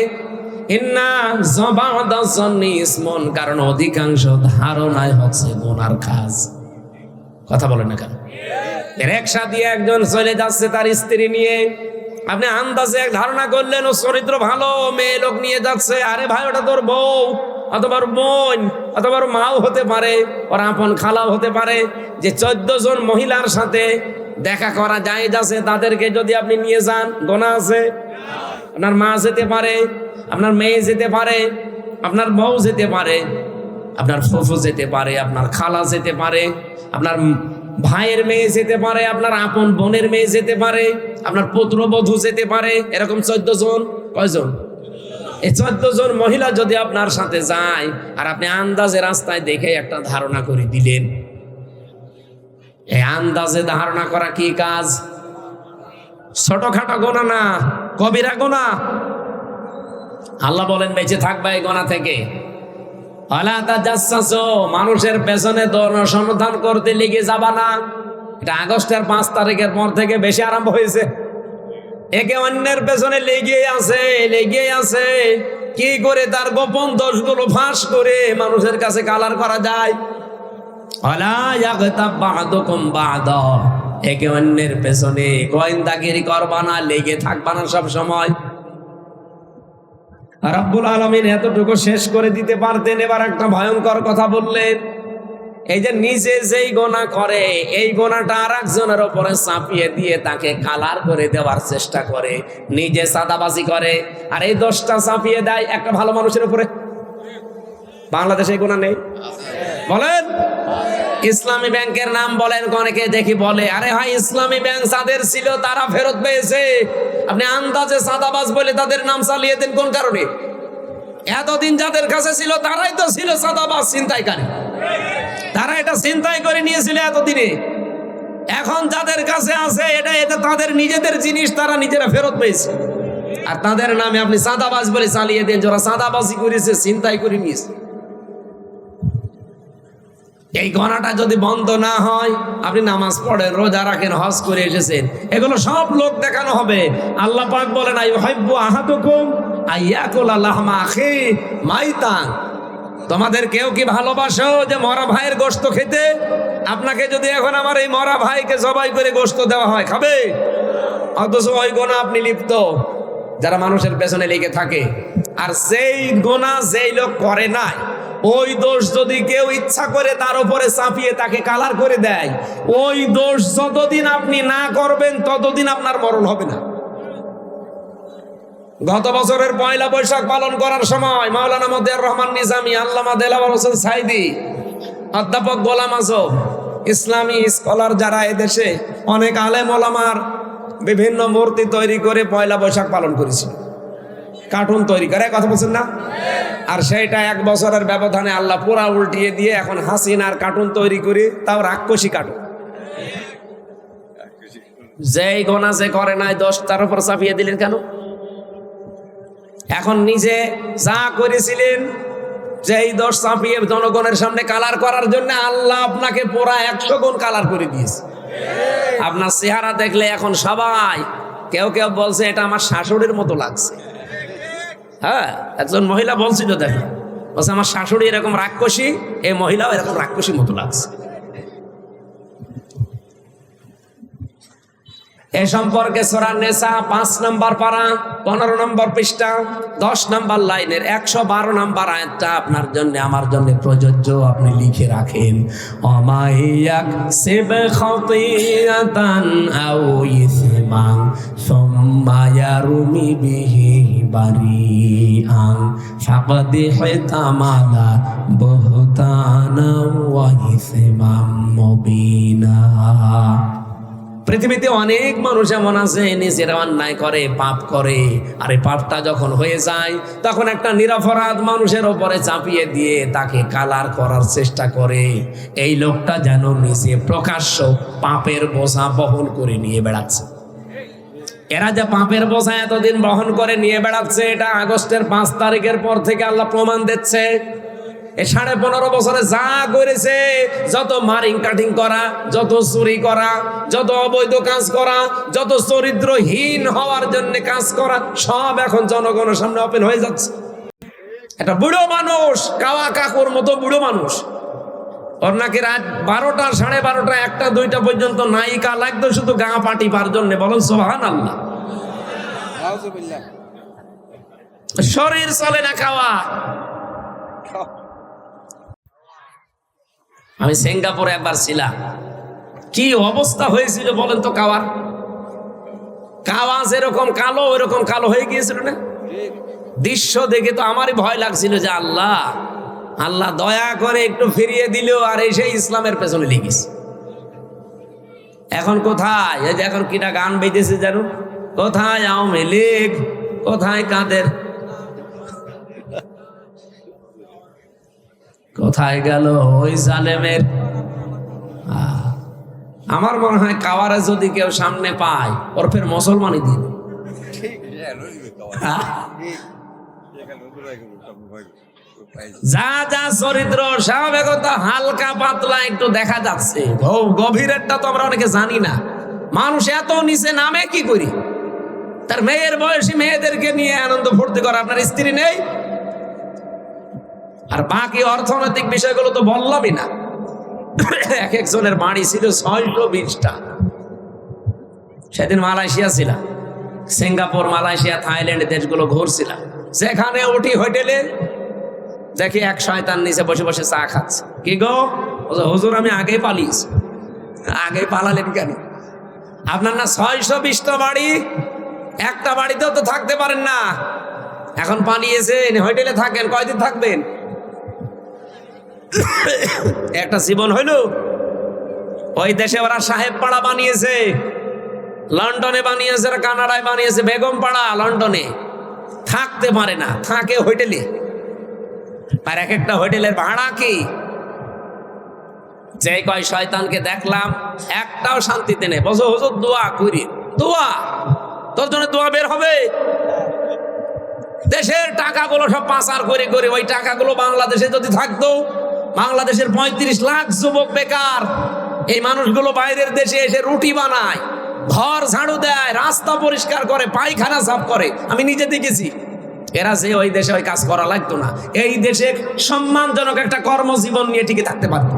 ইন্না বা'দাজ যন্নি ইসমুন, কারণ অধিকাংশ ধারণাই হচ্ছে গুনার কাজ। কথা বলেন না কেন? রিকশা দিয়ে একজন চলে যাচ্ছে তার স্ত্রী নিয়ে, আপনি আন্দাজে এক ধারণা করলেন ও চরিত্র ভালো, মেয়ে লোক নিয়ে যাচ্ছে। আরে ভাই, ওটা তোর বউ অথবা বোন অথবা মাও হতে পারে, ওর আপন খালাও হতে পারে। যে 14 জন মহিলার সাথে দেখা করা যায় যাচ্ছে, তাদেরকে যদি আপনি নিয়ে যান, গুনাহ আছে? আপনার মা যেতে পারে, আপনার মেয়ে যেতে পারে, আপনার বউ যেতে পারে, আপনার ফুফু যেতে পারে, আপনার খালা যেতে পারে, আপনার ভাইয়ের মেয়ে যেতে পারে, আপনার আপন বোনের মেয়ে যেতে পারে, আপনার পুত্রবধূ যেতে পারে। এরকম 14 জন। কয়জন? এই 14 জন মহিলা যদি আপনার সাথে যায়, আর আপনি আন্দাজে রাস্তায় দেখে একটা ধারণা করে দিলেন, এই আন্দাজে ধারণা করা কি কাজ? ছোটখাটো গোনা না, কবিরা গোনা। আল্লাহ বলেন বেঁচে থাকবা এই গোনা থেকে। আলা তাজাসসু, মানুষের পেছনে অনুসন্ধান করতে লেগে যাবা না। এটা আগস্টের 5 তারিখের পর থেকে বেশি আরম্ভ হয়েছে। একে অন্যের পেছনে লেগে আছে। কি করে তার গোপন দোষগুলো ফাঁস করে মানুষের কাছে কালার করা যায়। ওয়ালা ইয়াগতাব বা'দুকুম বা'দা, একে অন্যের পেছনে গোয়েন্দাগিরি করবা না, লেগে থাকবা না সব সময়। রব্বুল আলামিন এতটুকু শেষ করে দিতে পারতেন, এবার একটা ভয়ঙ্কর কথা বললেন। এই যে নিজে যেই গুনাহ করে, এই গুনাহটা আরেকজনের উপরে চাপিয়ে দিয়ে তাকে কালার করে দেওয়ার চেষ্টা করে, নিজে সাদাবাজি করে, আর এই দোষটা চাপিয়ে দেয় একটা ভালো মানুষের উপরে। বাংলাদেশে এই গুনাহ নেই? বলেন। ইসলামী ব্যাংকের নাম বলেন, অনেকে দেখি বলে আরে ভাই ইসলামী ব্যাংক যাদের ছিল তারা ফেরত পেয়েছে, আপনি আন্দাজে সাদাবাজ বলে তাদের নাম চালিয়ে দেন কোন কারণে? এতদিন যাদের কাছে ছিল তারাই তো ছিল সাদাবাজ, ছিনতাইকারী। তারা এটা ছিনতাই করে নিয়েছিল এতদিনে। এখন যাদের কাছে আছে এটা তাদের নিজেদের জিনিস, তারা নিজেরা ফেরত পেয়েছে, আর তাদের নামে আপনি সাদাবাজ বলে চালিয়ে দেন। যারা সাদাবাজি করেছে, ছিনতাই করে নিয়েছে। এই গণাটা যদি বন্ধ না হয়, আপনি নামাজ পড়েন, রোজা রাখেন, হজ করে এসেছেন, এগুলো সব লোক দেখানো হবে। আল্লাহ পাক বলেন আইয়ুহিব্বু আহাদুকুম আইয়াকুলা লাহমা আখি মাইতান, তোমাদের কেউ কি ভালোবাসো যে মরা ভাইয়ের গোশত খেতে? আপনাকে যদি এখন আমার এই মরা ভাইকে জবাই করে গোশত দেওয়া হয়, খাবে? অথচ ওই গোনা আপনি লিপ্ত, যারা মানুষের পেছনে লেগে থাকে। আর সেই গোনা যেই লোক করে নাই, ওই দোষ যদি কেউ ইচ্ছা করে তার উপরে চাপিয়ে তাকে কালার করে দেয়, ওই দোষ যতদিন আপনি না করবেন ততদিন আপনার মরণ হবে না। গত বছরের পয়লা বৈশাখ পালন করার সময় মাওলানা মতিয়ার রহমান নিজামী, আল্লামা দেলাওয়ার হোসেন সাইদি, অধ্যাপক গোলাম আজম, ইসলামী স্কলার যারা এদেশে অনেক আলেম ওলামার বিভিন্ন মূর্তি তৈরি করে পয়লা বৈশাখ পালন করেছিল, কার্টুন তৈরি করে, কথা বলছেন না? আর সেইটা এক বছরের ব্যবধানে আল্লাহ পুরা উল্টিয়ে দিয়ে এখন হাসিনার কার্টুন তৈরি করে, তাও রাক্ষসী কার্টুন। যেই গোনা যে করে নাই দোষ তার উপর চাপিয়ে দিলেন কেন? এখন নিজে যা করেছিলেন যেই দোষ চাপিয়ে জনগণের সামনে কালার করার জন্য আল্লাহ আপনাকে পুরা 100 গুণ কালার করে দিয়েছে। আপনার চেহারা দেখলে এখন সবাই কেউ কেউ বলছে এটা আমার শাশুড়ির মতো লাগছে। হ্যাঁ, একজন মহিলা বলছিল, দেখো বলছে আমার শাশুড়ি এরকম রাক্ষসী, এই মহিলাও এরকম রাক্ষসী মতো লাগছে। এ সম্পর্কে সূরা নিসা 5 নম্বর পারা 15 নম্বর পৃষ্ঠা 10 নম্বর লাইনের 112 নম্বর আয়াতটা আপনার জন্য আমার জন্য প্রযোজ্য, আপনি লিখে রাখেন। অমাইয়াক সিব খাতিয়াতান আও ইসমান সুম্মা ইয়ারমি বিহি বারিআন ফাকাদ হিতামালা বুহতানা ওয়া ইসমান মুবিনা। পৃথিবীতে অনেক মানুষ এমন আছে নিজেরা অন্যায় করে, পাপ করে, আর এই পাপটা যখন হয়ে যায় তখন একটা নিরপরাধ মানুষের ওপরে চাপিয়ে দিয়ে তাকে কালার করার চেষ্টা করে। এই লোকটা যেন নিজে প্রকাশ্য পাপের বোঝা বহন করে নিয়ে বেড়াচ্ছে। এরা যে পাপের বোঝা এতদিন বহন করে নিয়ে বেড়াচ্ছে, এটা আগস্টের 5 তারিখের পর থেকে আল্লাহ প্রমাণ দিচ্ছে। এই 15.5 বছরে যা করেছে, যত মারিং কাটিং করা, যত চুরি করা, যত অবৈধ কাজ করা, যত চরিত্রহীন হওয়ার জন্য কাজ করা, সব এখন জনগণের সামনে ওপেন হয়ে যাচ্ছে। একটা বুড়ো মানুষ, কাওয়া কাকুর মতো বুড়ো মানুষ, ওর নাকি রাত 12টা, 12:30, 1টা, 2টা পর্যন্ত নায়িকা লাগতো শুধু গা পাটি পার জন্য। বলেন সুবহানাল্লাহ। শরীর চলে না খাওয়া। আমি সিঙ্গাপুরে একবার ছিলাম, কি অবস্থা হয়েছিল বলেন তো। কাওয়া যেরকম কালো ওইরকম কালো হয়ে গিয়েছিল না? দৃশ্য দেখে তো আমারই ভয় লাগছিল যে আল্লাহ আল্লাহ দয়া করে একটু ফিরিয়ে দিল, আর এসে ইসলামের পেছনে লেগেছে। এখন কোথায়, এই যে এখন কিটা গান বেজেছে জানো, কোথায় আওয়ামী লীগ, কোথায় কাদের, কোথায় গেল ওই জালেমের। আমার মনে হয় কাওয়ারে যদি কেউ সামনে পায় ওর ফের মুসলমানই দিন। যা যা চরিত্র স্বাভাবিকতা হালকা পাতলা একটু দেখা যাচ্ছে, গভীরেরটা তো আমরা অনেকে জানি না। মানুষ এত নিচে নামে কি করি? তার মেয়ের বয়সী মেয়েদেরকে নিয়ে আনন্দ ফুর্তি করে, আপনার স্ত্রী নেই। আর বাকি অর্থনৈতিক বিষয়গুলো তো বললামই না। এক একজনের বাড়ি ছিল 620টা। সেদিন মালয়েশিয়া ছিলাম, সিঙ্গাপুর, মালয়েশিয়া, থাইল্যান্ড দেশগুলো ঘুরছিলাম। যেখানে উঠি হোটেলে দেখি এক শয়তান নিচে বসে বসে চা খাচ্ছে। কি গো হুজুর, আমি আগেই পালিয়েছি। আগে পালালেন কেন? আপনার না 620টা বাড়ি, একটা বাড়িতেও তো থাকতে পারেন না, এখন পালিয়েছেন, হোটেলে থাকেন। কয়দিন থাকবেন? একটা জীবন হইল। ওই দেশে ওরা সাহেব পাড়া বানিয়েছে, লন্ডনে বানিয়েছে, কানাডায় বানিয়েছে, বেগম পাড়া লন্ডনে। থাকতে পারে না, থাকে হোটেলে। আর এক একটা হোটেলের ভাড়া কি! যে কয় শয়তানকে দেখলাম একটাও শান্তিতে নেই। বলছো হুজুর দোয়া করি, দোয়া তোর জন্য দোয়া বের হবে। দেশের টাকাগুলো সব পাচার করে করে, ওই টাকাগুলো বাংলাদেশে যদি থাকতো, বাংলাদেশের 35 লাখ যুবক বেকার। এই মানুষগুলো বাইরের দেশে এসে রুটি বানায়, ঘর ঝাড়ু দেয়, রাস্তা পরিষ্কার করে, পায়খানা সাফ করে। আমি নিজে দেখেছি। এরা যে ওই দেশে ওই কাজ করা লাগতো না, এই দেশে সম্মানজনক একটা কর্মজীবন নিয়ে টিকে থাকতে পারত।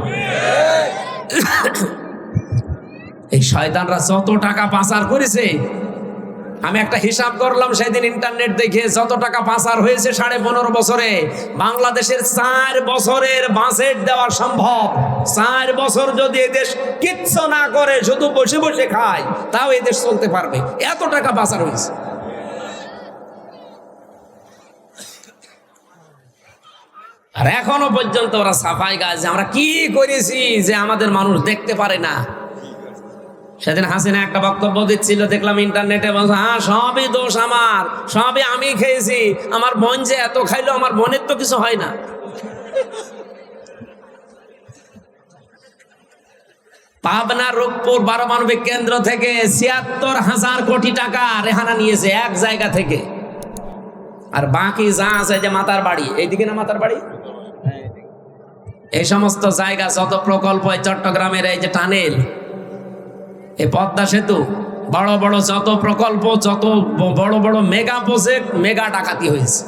এই শয়তানরা যত টাকা পাচার করেছে, আমি একটা হিসাব করলাম সেদিন ইন্টারনেট দেখে, যত টাকা পাচার হয়েছে 15.5 বছরে, বাংলাদেশের 4 বছরের বাজেট দেওয়া সম্ভব। 4 বছর যদি এদেশ কিচ্ছু না করে, শুধু বসে বসে খায়, তাও এদেশ চলতে পারবে। এত টাকা পাচার হয়েছে। আর এখনো পর্যন্ত ওরা সাফাই গাছ, আমরা কি করেছি যে আমাদের মানুষ দেখতে পারে না। সেদিন হাসিনা একটা বক্তব্য দিচ্ছিল, দেখলাম ইন্টারনেটে, বলছে হ্যাঁ সবই দোষ আমার, সবই আমি খেয়েছি, আমার বোন যে এত খাইলো, আমার বোনের তো কিছু হয় না। পাবনা রূপপুর পারমাণবিক কেন্দ্র থেকে ৭৬,০০০ কোটি টাকা রেহানা নিয়েছে এক জায়গা থেকে। আর বাকি যা আছে, যে মাতার বাড়ি, এইদিকে না মাতার বাড়ি, এই সমস্ত জায়গা যত প্রকল্প, চট্টগ্রামের এই যে টানেল, এই পদ্মা সেতু, বড় বড় যত প্রকল্প, যত বড় বড় মেগা প্রজেক্ট, মেগা ডাকাতি হয়েছে।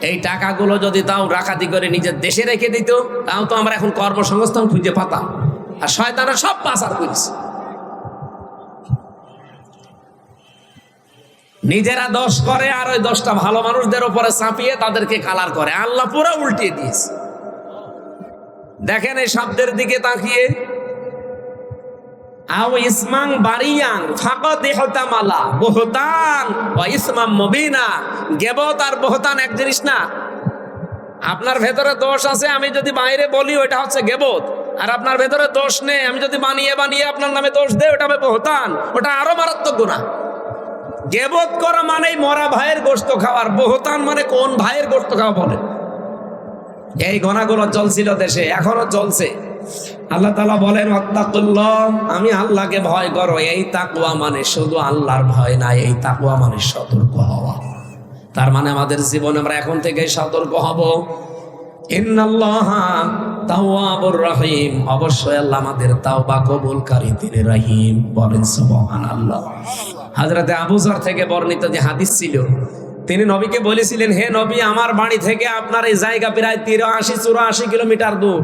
এই টাকাগুলো যদি তাও ডাকাতি করে নিজের দেশে রেখে দিত, তাও তো আমরা এখন কর্মসংস্থান খুঁজে পাতাম। আর শয়তানরা সব পাচার করেছে। নিজেরা দোষ করে, আর ওই দোষটা ভালো মানুষদের উপরে চাপিয়ে তাদেরকে কালার করে। আল্লাহ পুরো উল্টিয়ে দিয়েছে। দেখেন এই শব্দের দিকে তাকিয়ে, আও ইসমাং বারিয়াং ফাকাদ ইহতামালা বুহতান ওয়া ইসমাম মুবিনা। গীবত আর বুহতান এক জিনিস না। আপনার ভেতরে দোষ আছে, আমি যদি বাইরে বলি ওটা হচ্ছে গীবত। আর আপনার ভেতরে দোষ নেই, আমি যদি বানিয়ে বানিয়ে আপনার নামে দোষ দেই, ওটা হবে বুহতান। ওটা আরো মারাত্মক গুনাহ। গীবত করা মানে মরা ভাইয়ের গোশত খাওয়ার, বুহতান মানে কোন ভাইয়ের গোশত খাওয়া বলে। এই গুনাহগুলো চলছিল দেশে, এখনো চলছে। আল্লাহ তাআলা বলেন ওয়াত্তাকুল্লাহ, আমি আল্লাহকে ভয় করো। এই তাকওয়া মানে শুধু আল্লাহর ভয় না, এই তাকওয়া মানে সতর্ক হওয়া। তার মানে আমাদের জীবনে আমরা এখন থেকে সতর্ক হব। ইন্নাল্লাহা তাওয়াবুর রহিম, অবশ্যই আল্লাহ আমাদের তাওবা কবুলকারী, তিনি রহিম। বলেন সুবহানাল্লাহ। হযরতে আবু যর থেকে বর্ণিত যে হাদিস ছিল, তিনি নবীকে বলেছিলেন, হে নবী, আমার বাড়ি থেকে আপনার এই জায়গা প্রায় 83-84 কিলোমিটার দূর।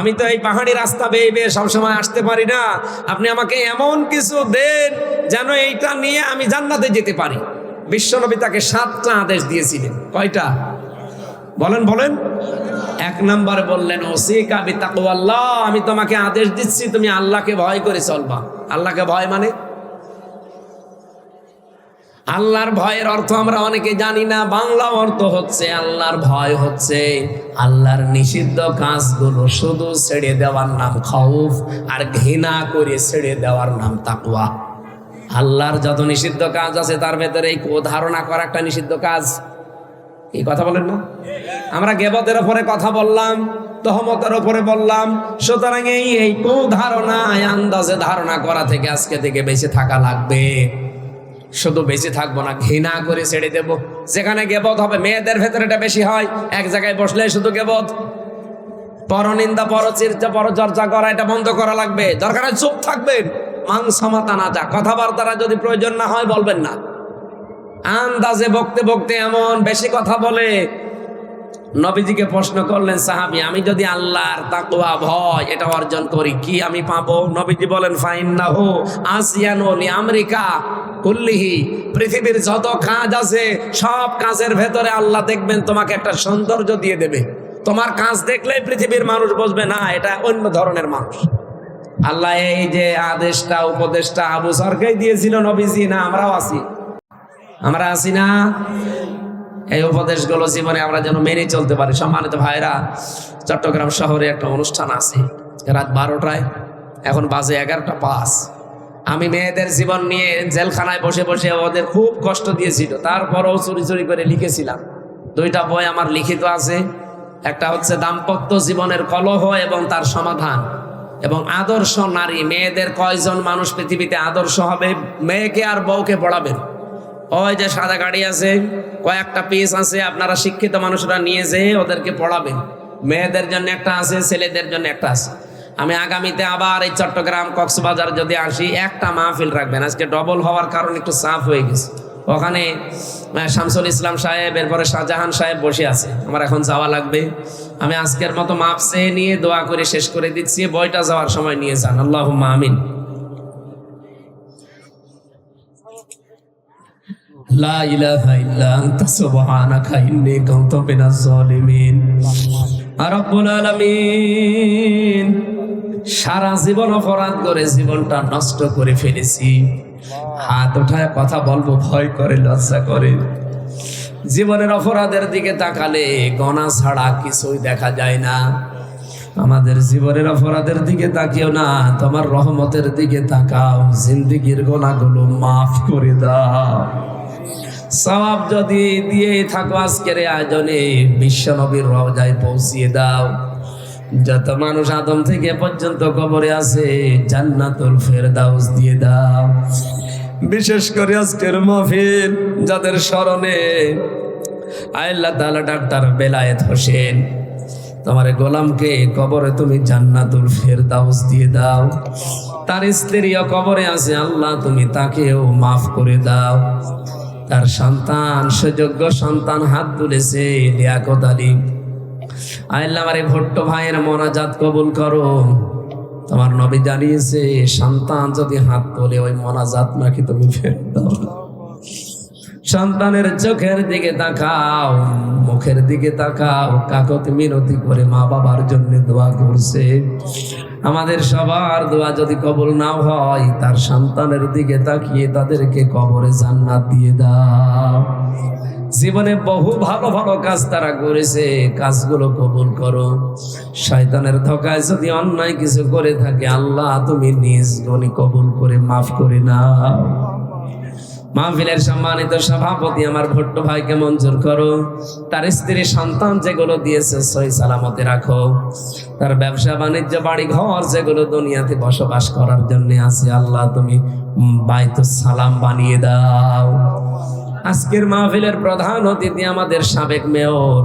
আমি তো এই পাহাড়ি রাস্তা বেয়ে বেয়ে সবসময় আসতে পারি না। আপনি আমাকে এমন কিছু দেন যেন এইটা নিয়ে আমি জান্নাতে যেতে পারি। বিশ্বনবী তাকে 7টা আদেশ দিয়েছিলেন। কয়টা বলেন বলেন? 1 নম্বরে বললেন ওসিকা বিতাকওয়াল্লাহ, আমি তোমাকে আদেশ দিচ্ছি তুমি আল্লাহকে ভয় করে চলবা। আল্লাহকে ভয় মানে, আল্লাহর ভয়ের অর্থ আমরা অনেকে জানি না। বাংলা অর্থ হচ্ছে আল্লাহর ভয় হচ্ছে আল্লাহর নিষিদ্ধ কাজগুলো শুধু ছেড়ে দেওয়ার নাম খাউফ, আর ঘৃণা করে ছেড়ে দেওয়ার নাম তাকওয়া। আল্লাহর যত নিষিদ্ধ কাজ আছে তার ভেতরে এই ধারণা করা একটা নিষিদ্ধ কাজ। এই কথা বলেন না? আমরা গীবতের উপরে কথা বললাম, তহমতের উপরে বললাম। সুতরাং এই ধারণা, আন্দাজে ধারণা করা থেকে আজকে থেকে বেঁচে থাকা লাগবে। শুধু বেঁচে থাকবো না, ঘৃণা করে ছেড়ে দেব। যেখানে গীবত হবে, মেয়েদের ভেতরে এটা বেশি হয়, এক জায়গায় বসলে শুধু গীবত, পরনিন্দা, পরচর্চা, পরচর্চা করা, এটা বন্ধ করা লাগবে। দরকার হয় চুপ থাকবেন, মাংস মাতা না যা, কথাবার্তারা যদি প্রয়োজন না হয় বলবেন না। আন্দাজে বকতে বকতে এমন বেশি কথা বলে। নবীজিকে প্রশ্ন করলেন সাহাবী, আমি যদি আল্লাহর তাকওয়া ভয় এটা অর্জন করি কি আমি পাবো? নবীজি বলেন ফাইন্নাহু আসিয়ানু লিআমরিকা কুল্লিহি, পৃথিবীর যত কাজ আছে সব কাজের ভেতরে আল্লাহ দেখবেন তোমাকে একটা সৌন্দর্য দিয়ে দেবে। তোমার কাজ দেখলেই পৃথিবীর মানুষ বুঝবে না এটা অন্য ধরনের মানুষ। আল্লাহ এই যে আদেশটা উপদেশটা আবু সরকেই দিয়েছিল নবীজি, না আমরা আছি না? এই উপদেশগুলো জীবনে আমরা যেন মেনে চলতে পারি। সম্মানিত ভাইরা, চট্টগ্রাম শহরে একটা অনুষ্ঠান আছে রাত 12টায়, এখন বাজে 11:05। আমি মেয়েদের জীবন নিয়ে জেলখানায় বসে বসে ওদের খুব কষ্ট দিয়েছিল, তারপরও চুরি চুরি করে লিখেছিলাম। 2টা বই আমার লিখিত আছে। একটা হচ্ছে দাম্পত্য জীবনের কলহ এবং তার সমাধান, এবং আদর্শ নারী। মেয়েদের কয়জন মানুষ পৃথিবীতে আদর্শ হবে, মেয়েকে আর বউকে পড়াবেন। ওই যে সাদা গাড়ি আছে, কয়েকটা পিস আছে, আপনারা শিক্ষিত মানুষরা নিয়ে যেয়ে ওদেরকে পড়াবেন। মেয়েদের জন্য একটা আছে, ছেলেদের জন্য একটা আছে। আমি আগামীতে আবার এই চট্টগ্রাম কক্সবাজার যদি আসি, একটা মাহফিল রাখবেন। আজকে ডবল হওয়ার কারণে একটু চাপ হয়ে গেছে। ওখানে শামসুল ইসলাম সাহেব, এরপরে শাহজাহান সাহেব বসে আছে। আমার এখন যাওয়া লাগবে। আমি আজকের মতো মাপ চেয়ে নিয়ে দোয়া করে শেষ করে দিচ্ছি। বইটা যাওয়ার সময় নিয়ে যান। আল্লাহুম্মা আমিন। লা ইলাহা ইল্লা আনতা সুবহানাকা ইন্নী কুনতু মিনাজ জালিমিন। রব্বুল আলামিন, সারা জীবন অপরাধ করে জীবনটা নষ্ট করে ফেলেছি। হাত উঠায় কথা বলবো ভয় করে, লজ্জা করে। জীবনের অপরাধের দিকে তাকালে গোনা ছাড়া কিছুই দেখা যায় না। আমাদের জীবনের অপরাধের দিকে তাকিও না, তোমার রহমতের দিকে তাকাও। জিন্দেগির গোনাগুলো মাফ করে দাও। সওয়াব যদি দিয়ে থাকো আজকের আয়োজনে বিশ্ব নবীর রওজায় পৌঁছিয়ে দাও। যত মানুষ আদম থেকে পর্যন্ত কবরে আছে জান্নাতুল ফেরদাউস দিয়ে দাও। বিশেষ করে আজকের মাহফিল যাদের স্মরণে আল্লাহ তাআলা ডাক্তার বেলায়েত হোসেন, তোমার গোলামকে কবরে তুমি জান্নাতুল ফেরদাউস দিয়ে দাও। তার স্ত্রীও কবরে আছে, আল্লাহ তুমি তাকেও মাফ করে দাও। তার সন্তান, সুযোগ্য সন্তান হাত তুলেছে লিয়াকত আলী, আল্লাহ আমার এই ভট্ট ভাইয়ের মোনাজাত কবুল করো। তোমার নবী জানিয়েছে সন্তান যদি হাত তোলে ওই মোনাজাত নাকি তুমি ফেরত দাও। সন্তানের চোখের দিকে তাকাও, মুখের দিকে তাকাও, কাকতি মিনতি করে মা বাবার জন্য দোয়া করছে। আমাদের সবার দোয়া যদি কবুল নাও হয়, তার সন্তানের দিকে তাকিয়ে তাদেরকে কবরে জান্নাত দিয়ে দাও। জীবনে বহু ভালো ভালো কাজ তারা করেছে, কাজগুলো কবুল করো। শয়তানের ধোঁকায় যদি অন্যায় কিছু করে থাকে, আল্লাহ তুমি নিজ গুণে কবুল করে মাফ করে নাও। মাহফিলের সম্মানিত সভাপতি আমার ভট্ট ভাইকে মঞ্জুর করো। তার স্ত্রী সন্তান যেগুলো দিয়েছে সহি সালামতে রাখো। তার ব্যবসা বাণিজ্য বাড়ি ঘর যেগুলো দুনিয়াতে বসবাস করার জন্য আছে, আল্লাহ তুমি বাইতুস সালাম বানিয়ে দাও। আজকের মাহফিলের প্রধান অতিথি আমাদের সাবেক মেয়র,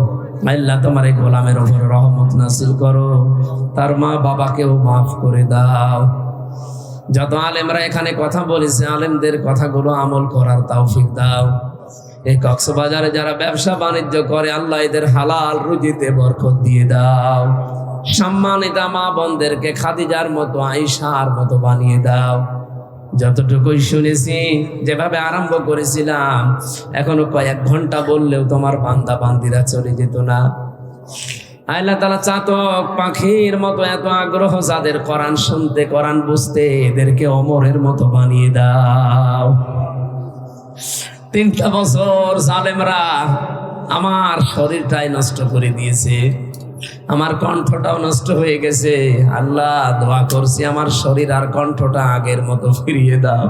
আল্লাহ তোমার এই গোলামের উপর রহমত নাযিল করো। তার মা বাবাকেও মাফ করে দাও। যত আলেমরা এখানে কথা বলেছে, আলেমদের কথাগুলো আমল করার তৌফিক দাও। এই কক্সবাজারে যারা ব্যবসা বাণিজ্য করে, আল্লাহ এদের হালাল রুজিতে বরকত দিয়ে দাও। সম্মানিতা মা বোনদেরকে খাদিজার মতো, আয়েশার মতো বানিয়ে দাও। যতটুকুই শুনেছি, যেভাবে আরম্ভ করেছিলাম, এখনো কয়েক ঘন্টা বললেও তোমার বান্দা বান্দিরা চলে যেত না। আল্লাহ তাআলা চাতক পাখির মতো এত আগ্রহ যাদের কোরআন শুনতে, কোরআন বুঝতে, এদেরকে ওমরের মতো বানিয়ে দাও। 3টা বছর জালেমরা আমার শরীরটাই নষ্ট করে দিয়েছে, আমার কণ্ঠটাও নষ্ট হয়ে গেছে। আল্লাহ দোয়া করছি আমার শরীর আর কণ্ঠটা আগের মতো ফিরিয়ে দাও।